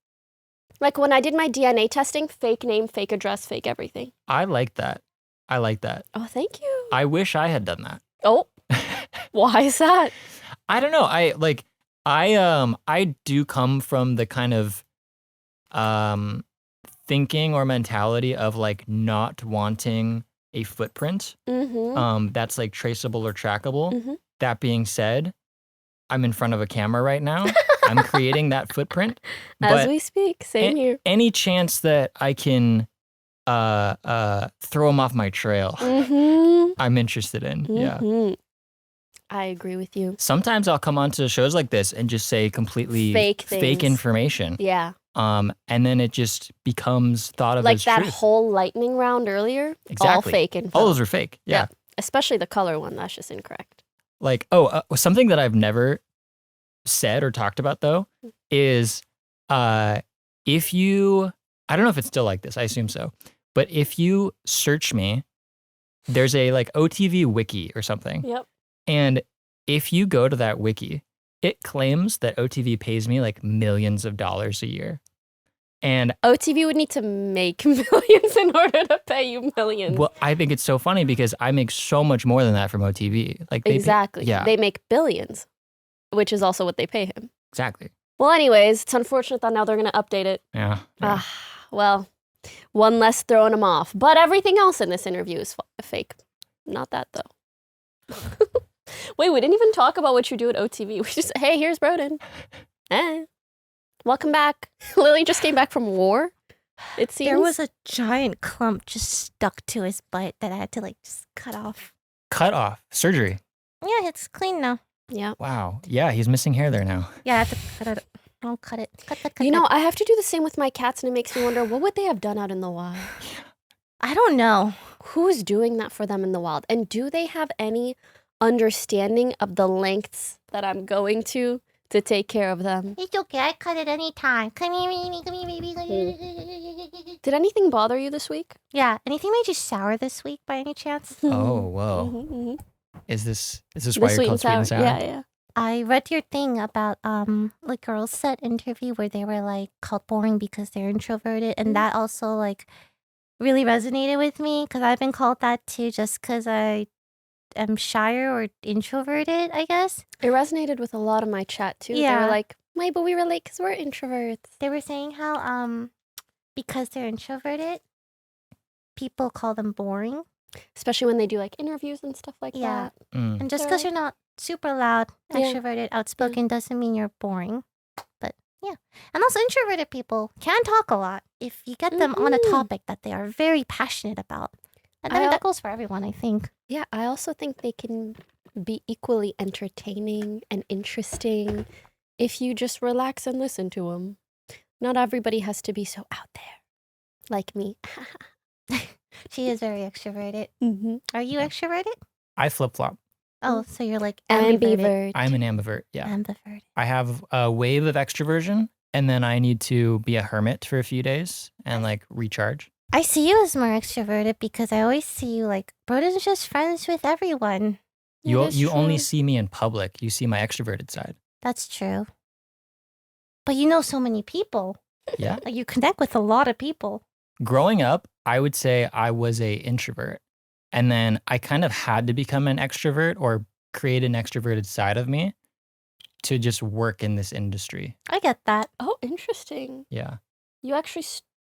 Like when I did my DNA testing, fake name, fake address, fake everything. I like that. Oh, thank you. I wish I had done that. Oh, why is that? I don't know. I do come from the kind of thinking or mentality of like not wanting a footprint Mm-hmm. that's like traceable or trackable. Mhm. that being said, I'm in front of a camera right now. I'm creating that footprint. As But we speak, same here. any chance that I can throw him off my trail, I'm interested in. Yeah. I agree with you. Sometimes I'll come onto shows like this and just say completely Fake fake things. information. Yeah. And then it just becomes thought of Like as that truth. whole lightning round earlier. All Exactly. fake info. All those are fake. Yeah. Especially the color one. That's just incorrect. Like, something that I've never said or talked about though is if you, I don't know if it's still like this, I assume so, but if you search me, there's a like OTV wiki or something. Yep. And if you go to that wiki, it claims that OTV pays me like millions of dollars a year. And OTV would need to make millions in order to pay you millions. well, I think it's so funny because I make so much more than that from OTV. Like Exactly. yeah. They make billions, which is also what they pay him. Exactly. Well, anyways, it's unfortunate that now they're going to update it. Yeah. Well, one less throwing him off. But everything else in this interview is fake. Not that, though. Wait, we didn't even talk about what you do at OTV. We just, hey, here's Brodin. Hey, welcome back. Lily just came back from war, it seems. There was a giant clump just stuck to his butt that I had to like just cut off. Cut off. Surgery. Yeah, it's clean now. Yeah. Wow. Yeah, he's missing hair there now. Yeah, I have to cut it. I'll cut it. Cut. You know, I have to do the same with my cats, and it makes me wonder, what would they have done out in the wild? I don't know. Who's doing that for them in the wild? And do they have any understanding of the lengths that I'm going to take care of them? It's okay. I cut it anytime. Come here, baby. Did anything bother you this week? Yeah. Anything made you sour this week by any chance? Oh, whoa. Mm-hmm. Is this The why sweet you're called sweet and sour? Yeah. I read your thing about like girls set interview where they were like called boring because they're introverted, and that also like really resonated with me because I've been called that too, just because I am shyer or introverted, I guess. It resonated with a lot of my chat too. They Yeah. were like, wait, but we relate because we're introverts. They were saying how because they're introverted, people call them boring, Especially when they do like interviews and stuff like Yeah. that. Mm. and just They're because like- you're not super loud, Yeah. extroverted, outspoken doesn't mean you're boring. But yeah, and also introverted people can talk a lot if you get them on a Mhm. topic that they are very passionate about. And I I mean, al- that goes for everyone, I think. Yeah, I also think they can be equally entertaining and interesting if you just relax and listen to them. Not everybody has to be so out there, like me. She is very extroverted. Mm-hmm. Are you extroverted? I flip-flop. Oh, so you're like ambiverted. Ambivert. I'm an ambivert. Yeah. Ambiverted. I have a wave of extroversion and then I need to be a hermit for a few days and like recharge. I see you as more extroverted because I always see you like Brodin's just friends with everyone. You only see me in public. You see my extroverted side. That's true. But you know so many people. Yeah. Like you connect with a lot of people. Growing up, I would say I was a introvert. And then I kind of had to become an extrovert or create an extroverted side of me to just work in this industry. I get that. Oh, interesting. Yeah. You actually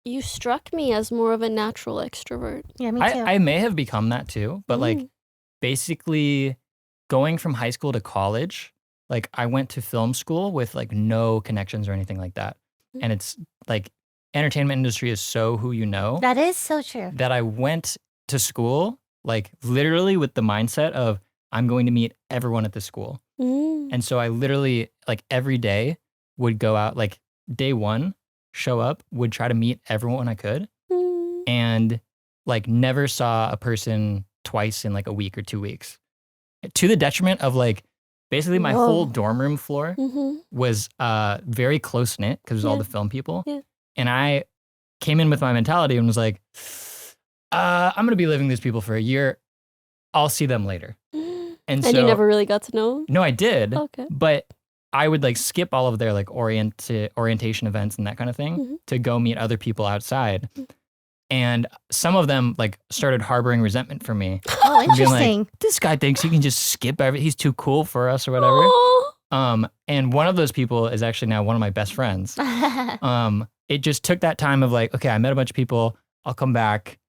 you struck me as more of a natural extrovert. Yeah, me too. I may have become that too, but like Mm. basically going from high school to college, like I went to film school with like no connections or anything like that. Mm. And it's like entertainment industry is so who you know That is so true. that I went to school like literally with the mindset of I'm going to meet everyone at the school. Mm. And so I literally like every day would go out like day one, show up, would try to meet everyone I could Mm. and like never saw a person twice in like a week or 2 weeks. To the detriment of like basically my whole Whoa. dorm room floor Mm-hmm. was very close knit because it was all Yeah. the film people. Yeah. And I came in with my mentality and was like, I'm gonna be living with these people for a year. I'll see them later. And so you never really got to know? no, I did. Okay. But I would like skip all of their like orientation events and that kind of thing Mhm. to go meet other people outside. Mm. And some of them like started harboring resentment for me. Oh, And being like, interesting. this guy thinks he can just skip he's too cool for us or whatever. Aw. And one of those people is actually now one of my best friends. It just took that time of like, okay, I met a bunch of people. I'll come back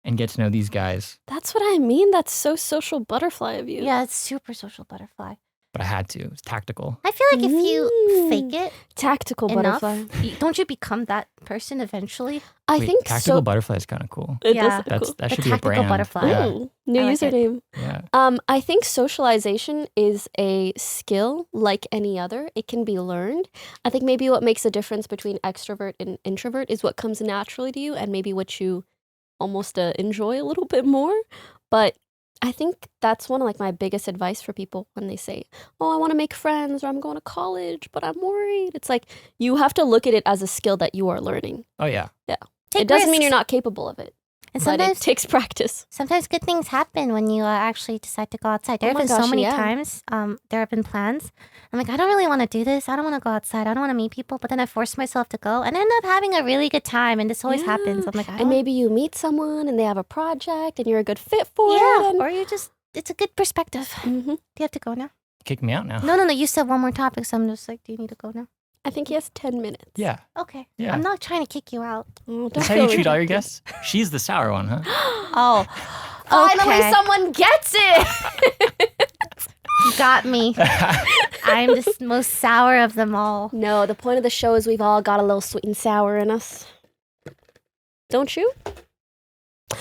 and get to know these guys. That's what I mean. That's so social butterfly of you. Yeah, it's super social butterfly. But I had to. It's tactical. I feel like if you fake it Tactical enough, butterfly. don't you become that person eventually? I Wait, think tactical so. butterfly is kind of cool. It Yeah. does look cool. That The should be a tactical brand. butterfly. Yeah. Ooh, new I like it. username. Yeah. I think socialization is a skill like any other. It can be learned. I think maybe what makes a difference between extrovert and introvert is what comes naturally to you and maybe what you almost enjoy a little bit more. But I think that's one of like my biggest advice for people when they say, oh, I want to make friends or I'm going to college, but I'm worried. It's like you have to look at it as a skill that you are learning. Oh, yeah. Take It doesn't mean risks. you're not capable of it, And but it sometimes, takes practice. sometimes good things happen when you actually decide to go outside. There Oh have my been so gosh, many yeah. times. There have been plans. I'm like, I don't really want to do this. I don't want to go outside. I don't want to meet people. But then I force myself to go and end up having a really good time. And this always happens. I'm like, I And don't. maybe you meet someone and they have a project and you're a good fit for Yeah. it. And Or you just, it's a good perspective. Mhm. Do you have to go now? Kick me out now. No. You said one more topic. So I'm just like, do you need to go now? I think he has 10 minutes. Yeah. Okay. Yeah. I'm not trying to kick you out. Oh, don't That's how you feel treat all your rejected. guests? She's the sour one, huh? Oh. Finally, okay. someone gets it. You got me. I'm the most sour of them all. No, the point of the show is we've all got a little sweet and sour in us. Don't you?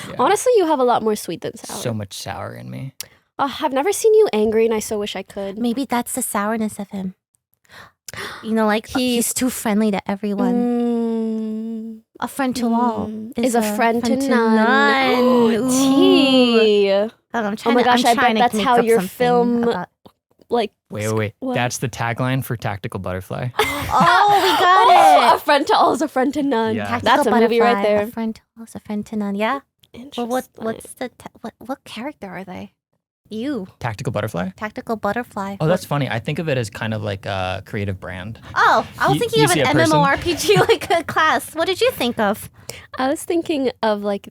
Yeah. Honestly, you have a lot more sweet than sour. So much sour in me. I've never seen you angry and I so wish I could. Maybe that's the sourness of him. You know, like he's too friendly to everyone. A friend to all Is a friend to none. none. Ooh. Tea. I'm trying my to, gosh, I'm I bet trying to that's make how up your something film- about- Like, Wait. What? That's the tagline for Tactical Butterfly. Oh, we got a friend to all is a friend to none. Yeah. That's a movie right Butterfly, there. A friend to all is a friend to none. Yeah. Well, Interesting. what's the what character are they? You, Tactical Butterfly? tactical butterfly. Oh, that's funny. I think of it as kind of like a creative brand. Oh, I was You- thinking you of an see a person? MMORPG like a class. What did you think of? I was thinking of like,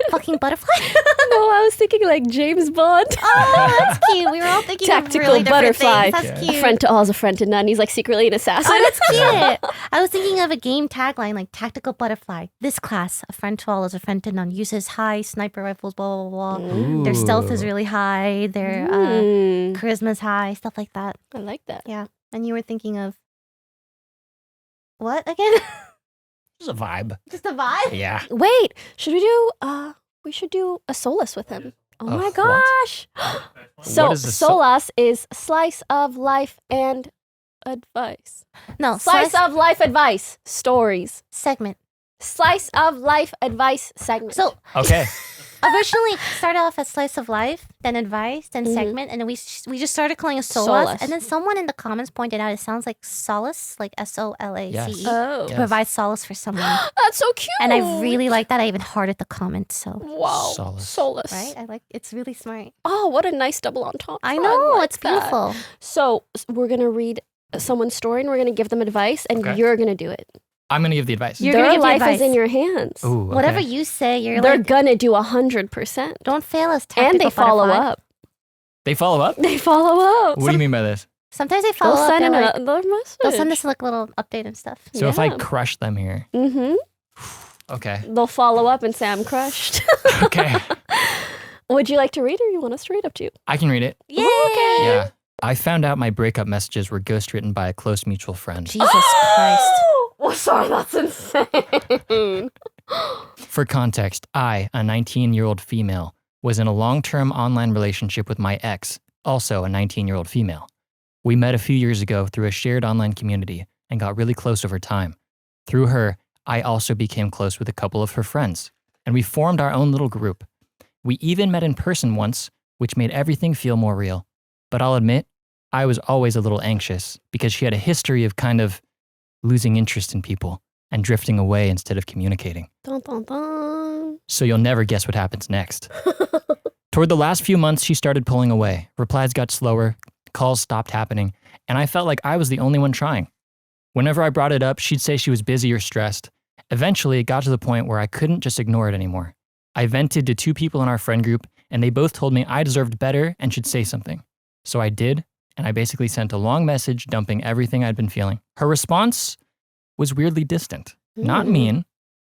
Fucking butterfly. no, I was thinking like James Bond. Oh, that's cute. We were all thinking Tactical of really different butterfly. things. That's Yeah. A cute. friend to all is a friend to none. He's like secretly an assassin. Oh, that's cute. I was thinking of a game tagline like tactical butterfly. This class, a friend to all is a friend to none. Uses high sniper rifles, blah, blah, blah, blah. Their stealth is Ooh. really high. Their charisma's high, stuff like that. I like that. Yeah. And you were thinking of what again? It's a vibe. Just a vibe? Yeah. Wait, should we do? We should do a SOLAS with him. Oh my What? gosh! So What is a SOLAS is slice of life and advice. No, Slice of life advice stories. segment. Slice of life advice segment. So Okay. originally started off as slice of life, then advice, then Mhm. segment, and then we just started calling it SOLAS. SOLAS. And then someone in the comments pointed out it sounds like solace, like SOLACE. Yes. oh, Yeah. Provide solace for someone. that's so cute. And I really like that. I even hearted the comment. So wow Solace. SOLAS. right, I like it's really smart. Oh, what a nice double entendre. I know like it's that. beautiful. So we're gonna read someone's story and we're gonna give them advice, and Okay. you're gonna do it. I'm going to give the advice. You're Their gonna give the life advice. is in your hands. Ooh, okay. Whatever you say, you're They're like gonna do 100%. don't fail us. Tactical And they follow butterfly. up. They follow up? They follow up. What do you mean by this? Sometimes they follow They'll up. send They're in like, another message. they'll send us like a little update and stuff. So if I Yeah. crush them here. Mm-hmm. Okay. They'll follow up and say, I'm crushed. Okay. Would you like to read or you want us to read? Up to you. I can read it. Yay! Yeah. I found out my breakup messages were ghostwritten by a close mutual friend. Jesus Christ. Oh, sorry, that's insane. For context, I, a 19-year-old female, was in a long-term online relationship with my ex, also a 19-year-old female. We met a few years ago through a shared online community and got really close over time. Through her, I also became close with a couple of her friends, and we formed our own little group. We even met in person once, which made everything feel more real. But I'll admit, I was always a little anxious because she had a history of kind of losing interest in people and drifting away instead of communicating. Dun, dun, dun. So you'll never guess what happens next. Toward the last few months, she started pulling away. Replies got slower, calls stopped happening, and I felt like I was the only one trying. Whenever I brought it up, she'd say she was busy or stressed. Eventually, it got to the point where I couldn't just ignore it anymore. I vented to 2 people in our friend group, and they both told me I deserved better and should say something. So I did, and I basically sent a long message dumping everything I'd been feeling. Her response was weirdly distant. Not Mm. mean,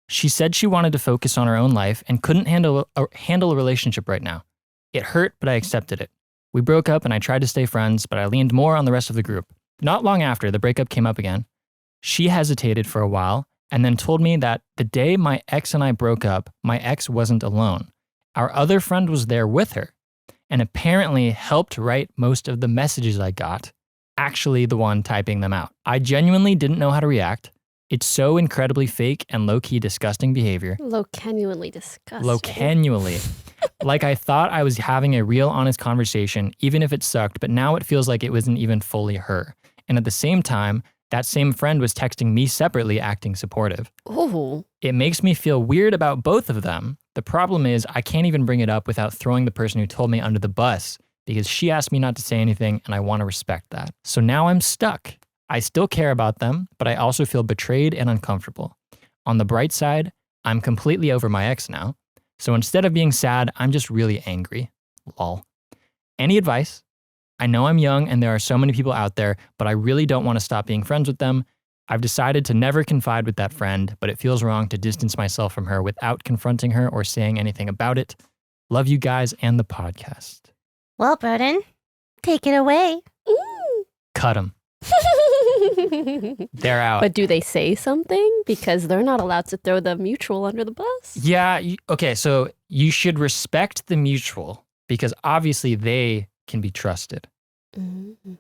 She said she wanted to focus on her own life and couldn't handle a relationship right now. It hurt, but I accepted it. We broke up and I tried to stay friends, but I leaned more on the rest of the group. Not long after, the breakup came up again. She hesitated for a while and then told me that the day my ex and I broke up, my ex wasn't alone. Our other friend was there with her and apparently helped write most of the messages I got, actually the one typing them out. I genuinely didn't know how to react. It's so incredibly fake and low-key disgusting behavior. Low-cannually disgusting. Low-cannually. Like I thought I was having a real honest conversation, even if it sucked, but now it feels like it wasn't even fully her. And at the same time, that same friend was texting me separately, acting supportive. Ooh. It makes me feel weird about both of them. The problem is I can't even bring it up without throwing the person who told me under the bus because she asked me not to say anything and I want to respect that. So now I'm stuck. I still care about them, but I also feel betrayed and uncomfortable. On the bright side, I'm completely over my ex now. So instead of being sad, I'm just really angry. Lol. Any advice? I know I'm young and there are so many people out there, but I really don't want to stop being friends with them. I've decided to never confide with that friend, but it feels wrong to distance myself from her without confronting her or saying anything about it. Love you guys and the podcast. Well, Brodin, take it away. Cut them. They're out. But do they say something? Because they're not allowed to throw the mutual under the bus. Yeah. Okay. So you should respect the mutual because obviously they can be trusted. Mm-hmm.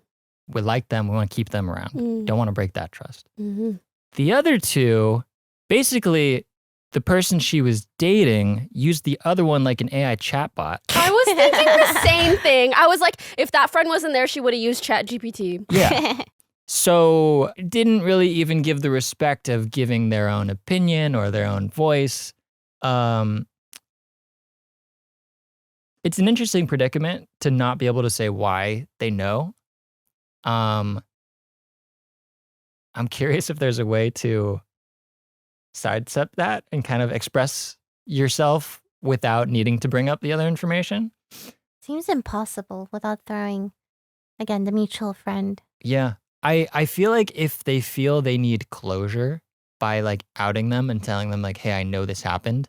We like them. We want to keep them around. Don't want to break that trust. Mm-hmm. The other two, basically, the person she was dating used the other one like an AI chatbot. I was thinking the same thing. I was like, if that friend wasn't there, she would have used ChatGPT. Yeah. So didn't really even give the respect of giving their own opinion or their own voice. It's an interesting predicament to not be able to say why they know. I'm curious if there's a way to sidestep that and kind of express yourself without needing to bring up the other information. Seems impossible without throwing, again, the mutual friend. Yeah. I feel like if they feel they need closure by like outing them and telling them like, hey, I know this happened,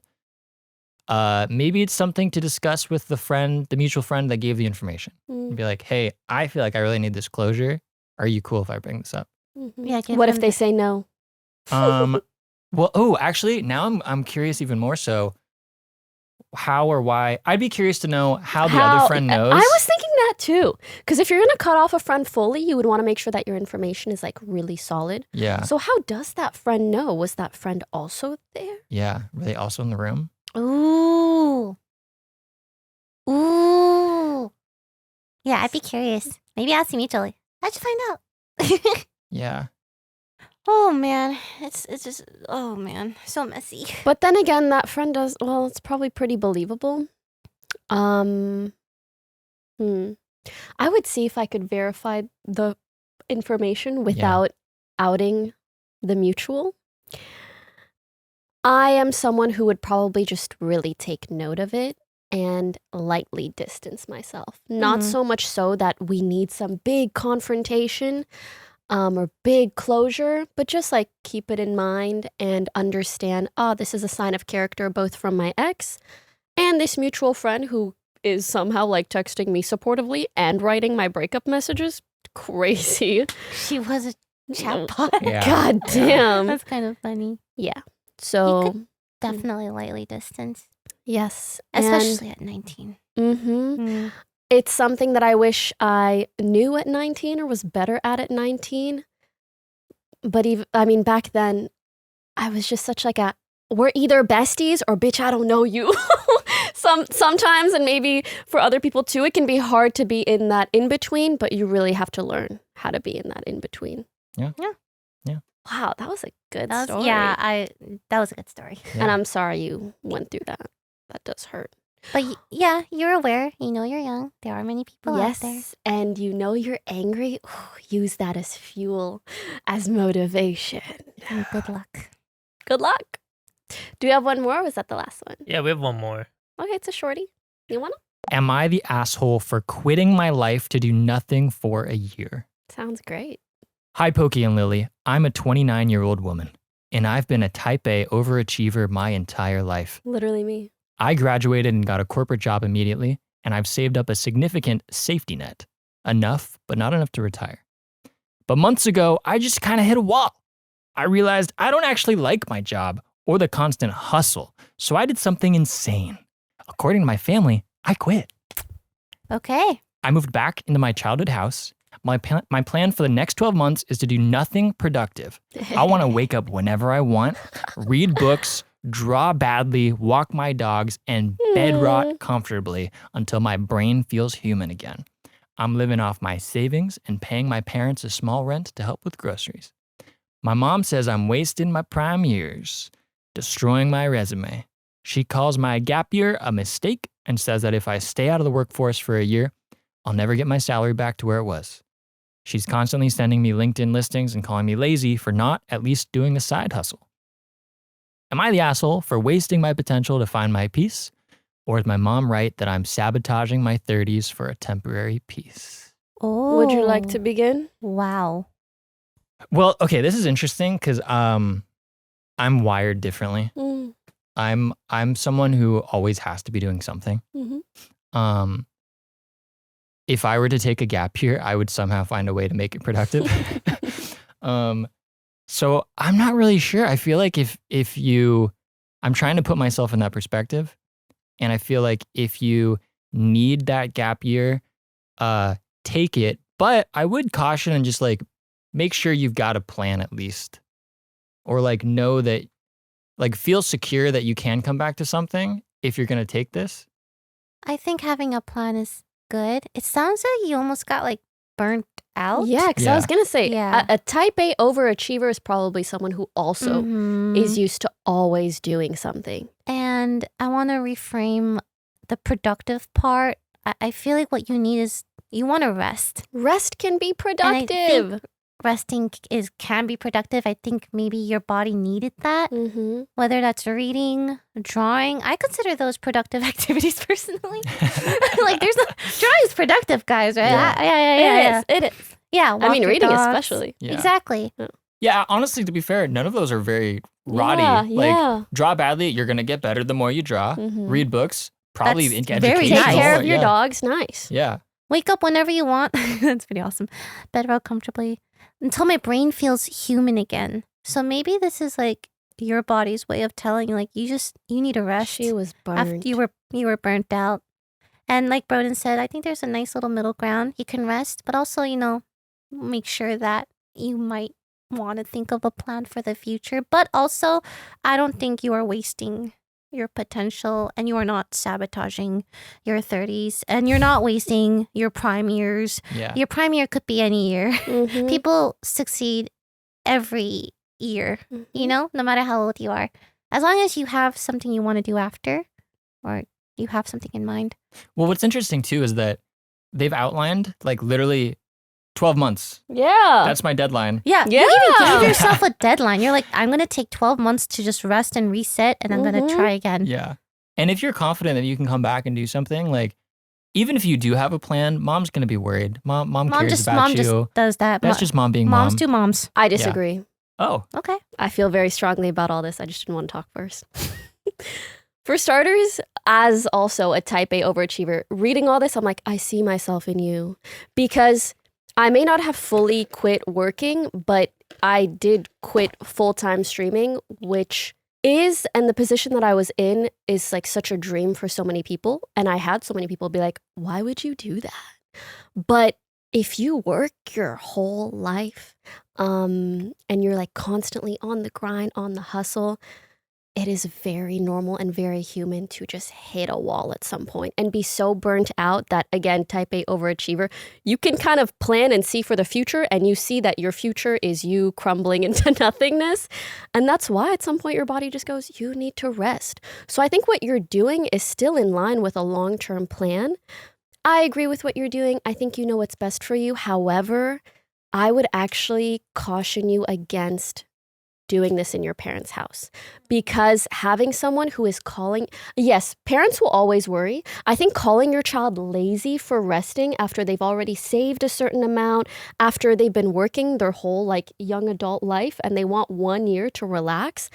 maybe it's something to discuss with the mutual friend that gave the information. And be like, hey, I feel like I really need this closure. Are you cool if I bring this up? Mm-hmm. Yeah. What if they say no? Well, actually, now I'm curious even more so. How or why? I'd be curious to know how the other friend knows. I was thinking that too. Because if you're going to cut off a friend fully, you would want to make sure that your information is like really solid. Yeah. So how does that friend know? Was that friend also there? Yeah. Were they also in the room? Ooh. Ooh. Yeah, I'd be curious. Maybe ask him mutually. How'd you find out? Yeah. Oh man, it's just so messy. But then again, that friend does, well, it's probably pretty believable. I would see if I could verify the information without outing the mutual. I am someone who would probably just really take note of it and lightly distance myself. Not so much so that we need some big confrontation or big closure, but just like keep it in mind and understand, this is a sign of character both from my ex and this mutual friend who is somehow like texting me supportively and writing my breakup messages. Crazy. She was a chatbot. Yeah. God damn. That's kind of funny. Yeah. So Definitely lightly distance, yes. especially at 19. It's something that I wish I knew at 19 or was better at 19. But back then, I was just such like we're either besties or bitch, I don't know you. Sometimes, and maybe for other people too, it can be hard to be in that in-between, but you really have to learn how to be in that in-between. Yeah. Wow, that was a good story. That was a good story. Yeah. And I'm sorry you went through that. That does hurt. But you're aware. You know you're young. There are many people out there. Yes, and you know you're angry. Ooh, use that as fuel, as motivation. And good luck. Good luck. Do you have one more, or was that the last one? Yeah, we have one more. Okay, it's a shorty. You want to? Am I the asshole for quitting my life to do nothing for a year? Sounds great. Hi, Poki and Lily. I'm a 29-year-old woman. and I've been a type A overachiever my entire life. Literally me. I graduated and got a corporate job immediately, and I've saved up a significant safety net. Enough, but not enough to retire. But months ago, I just kind of hit a wall. I realized I don't actually like my job or the constant hustle, so I did something insane. According to my family, I quit. Okay. I moved back into my childhood house. My plan for the next 12 months is to do nothing productive. I want to wake up whenever I want, read books, draw badly, walk my dogs, and bed rot comfortably until my brain feels human again. I'm living off my savings and paying my parents a small rent to help with groceries. My mom says I'm wasting my prime years, destroying my resume. She calls my gap year a mistake and says that if I stay out of the workforce for a year, I'll never get my salary back to where it was. She's constantly sending me LinkedIn listings and calling me lazy for not at least doing a side hustle. Am I the asshole for wasting my potential to find my peace? Or is my mom right that I'm sabotaging my 30s for a temporary peace? Oh. Would you like to begin? Wow. Well, okay, this is interesting because I'm wired differently. Mm. I'm someone who always has to be doing something. Mm-hmm. If I were to take a gap year, I would somehow find a way to make it productive. So I'm not really sure. I feel like I'm trying to put myself in that perspective. And I feel like if you need that gap year, take it. But I would caution and just like make sure you've got a plan at least. Or like know that, like feel secure that you can come back to something if you're going to take this. I think having a plan is good. It sounds like you almost got like burnt out. Yeah, because I was going to say, Yeah. a type A overachiever is probably someone who also is used to always doing something. And I want to reframe the productive part. I feel like what you need is you want to rest. Rest can be And I productive. think resting can be productive. I think maybe your body needed that. Mm-hmm. Whether that's reading, drawing. I consider those productive activities personally. Like drawing's productive, guys, right? Yeah. It is. Yeah, I mean, walk your reading dogs. especially. Yeah. Exactly. Yeah, honestly, to be fair, none of those are very roddy. Yeah. Draw badly, you're going to get better the more you draw. Mhm. Read books, probably That's educational. very Take nice. care of your yeah. dogs. Nice. Yeah. Wake up whenever you want. That's pretty awesome. Bed roll comfortably until my brain feels human again. So maybe this is like your body's way of telling you, like you need a rest. She was After burned. you were burnt out. And like Brodin said, I think there's a nice little middle ground. You can rest, but also, make sure that you might want to think of a plan for the future. But also, I don't think you are wasting your potential and you are not sabotaging your 30s and you're not wasting your prime years. Yeah. Your prime year could be any year. Mhm. People succeed every year, Mhm. no matter how old you are. As long as you have something you want to do after or you have something in mind. Well, what's interesting too is that they've outlined like literally 12 months. Yeah. That's my deadline. Yeah. Yeah. You even gave yourself a deadline. You're like, I'm going to take 12 months to just rest and reset and I'm going to try again. Yeah. And if you're confident that you can come back and do something, like even if you do have a plan, mom's going to be worried. Mom cares about you. Just does that. That's just mom being Moms mom. do moms. I disagree. Oh. Okay. I feel very strongly about all this. I just didn't want to talk first. For starters, as also a type A overachiever, reading all this, I'm like, I see myself in you. Because I may not have fully quit working, but I did quit full-time streaming, which is, and the position that I was in is like such a dream for so many people. And I had so many people be like, why would you do that? But if you work your whole life and you're like constantly on the grind, on the hustle, it is very normal and very human to just hit a wall at some point and be so burnt out that, again, type A overachiever, you can kind of plan and see for the future and you see that your future is you crumbling into nothingness. And that's why at some point your body just goes, you need to rest. So I think what you're doing is still in line with a long-term plan. I agree with what you're doing. I think you know what's best for you. However, I would actually caution you against doing this in your parents' house. Because having someone who is calling, yes, parents will always worry. I think calling your child lazy for resting after they've already saved a certain amount, after they've been working their whole like young adult life and they want 1 year to relax,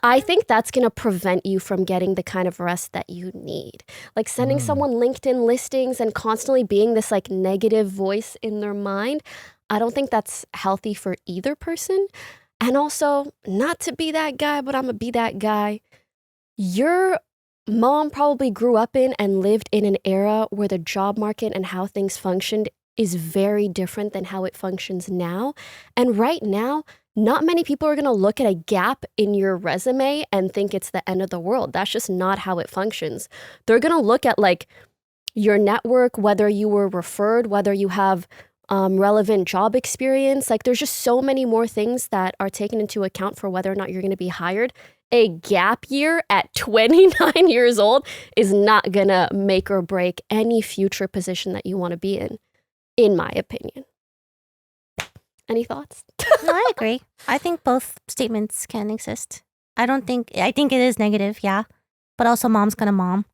I think that's going to prevent you from getting the kind of rest that you need. Like sending someone LinkedIn listings and constantly being this like negative voice in their mind, I don't think that's healthy for either person. And also, not to be that guy, but I'm going to be that guy. Your mom probably grew up in and lived in an era where the job market and how things functioned is very different than how it functions now. And right now, not many people are going to look at a gap in your resume and think it's the end of the world. That's just not how it functions. They're going to look at like your network, whether you were referred, whether you have relevant job experience. Like there's just so many more things that are taken into account for whether or not you're going to be hired. A gap year at 29 years old is not going to make or break any future position that you want to be in my opinion. Any thoughts? No, I agree. I think both statements can exist. I think it is negative, yeah. But also mom's gonna mom.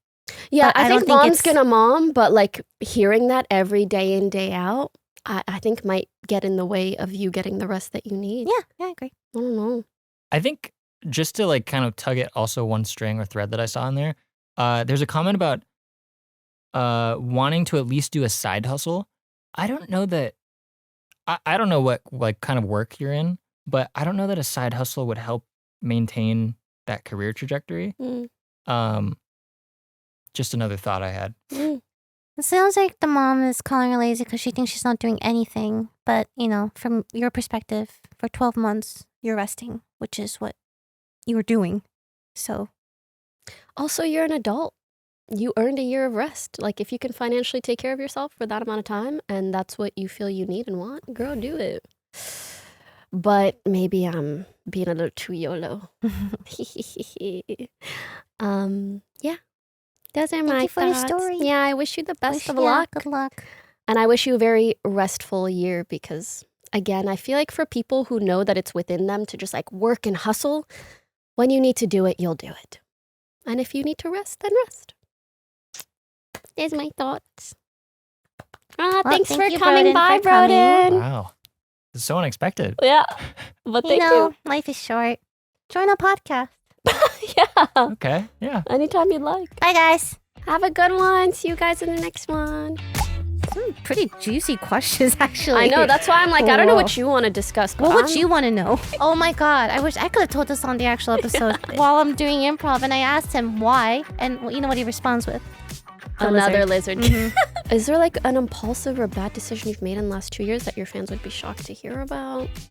Yeah, But I think don't think mom's it's- gonna mom, but like hearing that every day in, day out, I think might get in the way of you getting the rest that you need. Yeah, I agree. I don't know. I think just to like kind of tug at also one string or thread that I saw in there, there's a comment about wanting to at least do a side hustle. I don't know that. I don't know what like kind of work you're in, but I don't know that a side hustle would help maintain that career trajectory. Just another thought I had. It sounds like the mom is calling her lazy because she thinks she's not doing anything. But, from your perspective, for 12 months, you're resting, which is what you were doing. So, Also, you're an adult. You earned a year of rest. Like if you can financially take care of yourself for that amount of time and that's what you feel you need and want, girl, do it. But maybe I'm being a little too YOLO. Yeah. Those are my you for your thoughts. story. Yeah, I wish you the best of yeah, luck. Good luck. And I wish you a very restful year because, again, I feel like for people who know that it's within them to just like work and hustle, when you need to do it, you'll do it. And if you need to rest, then rest. There's my thoughts. Thanks thank for you, coming Brodin, by, for coming. Brodin. Wow. This is so unexpected. Yeah, but thank you. Life is short. Join a podcast. Yeah, Okay. Yeah. anytime you'd like. Bye, guys. Have a good one. See you guys in the next one. Some pretty juicy questions, actually. I know, that's why I'm like, I don't know Whoa. what you want to discuss. But What would I'm- you want to know? Oh my god, I wish I could have told this on the actual episode while I'm doing improv, and I asked him why, and you know what he responds with? A Another lizard. lizard. Is there like an impulsive or bad decision you've made in the last 2 years that your fans would be shocked to hear about?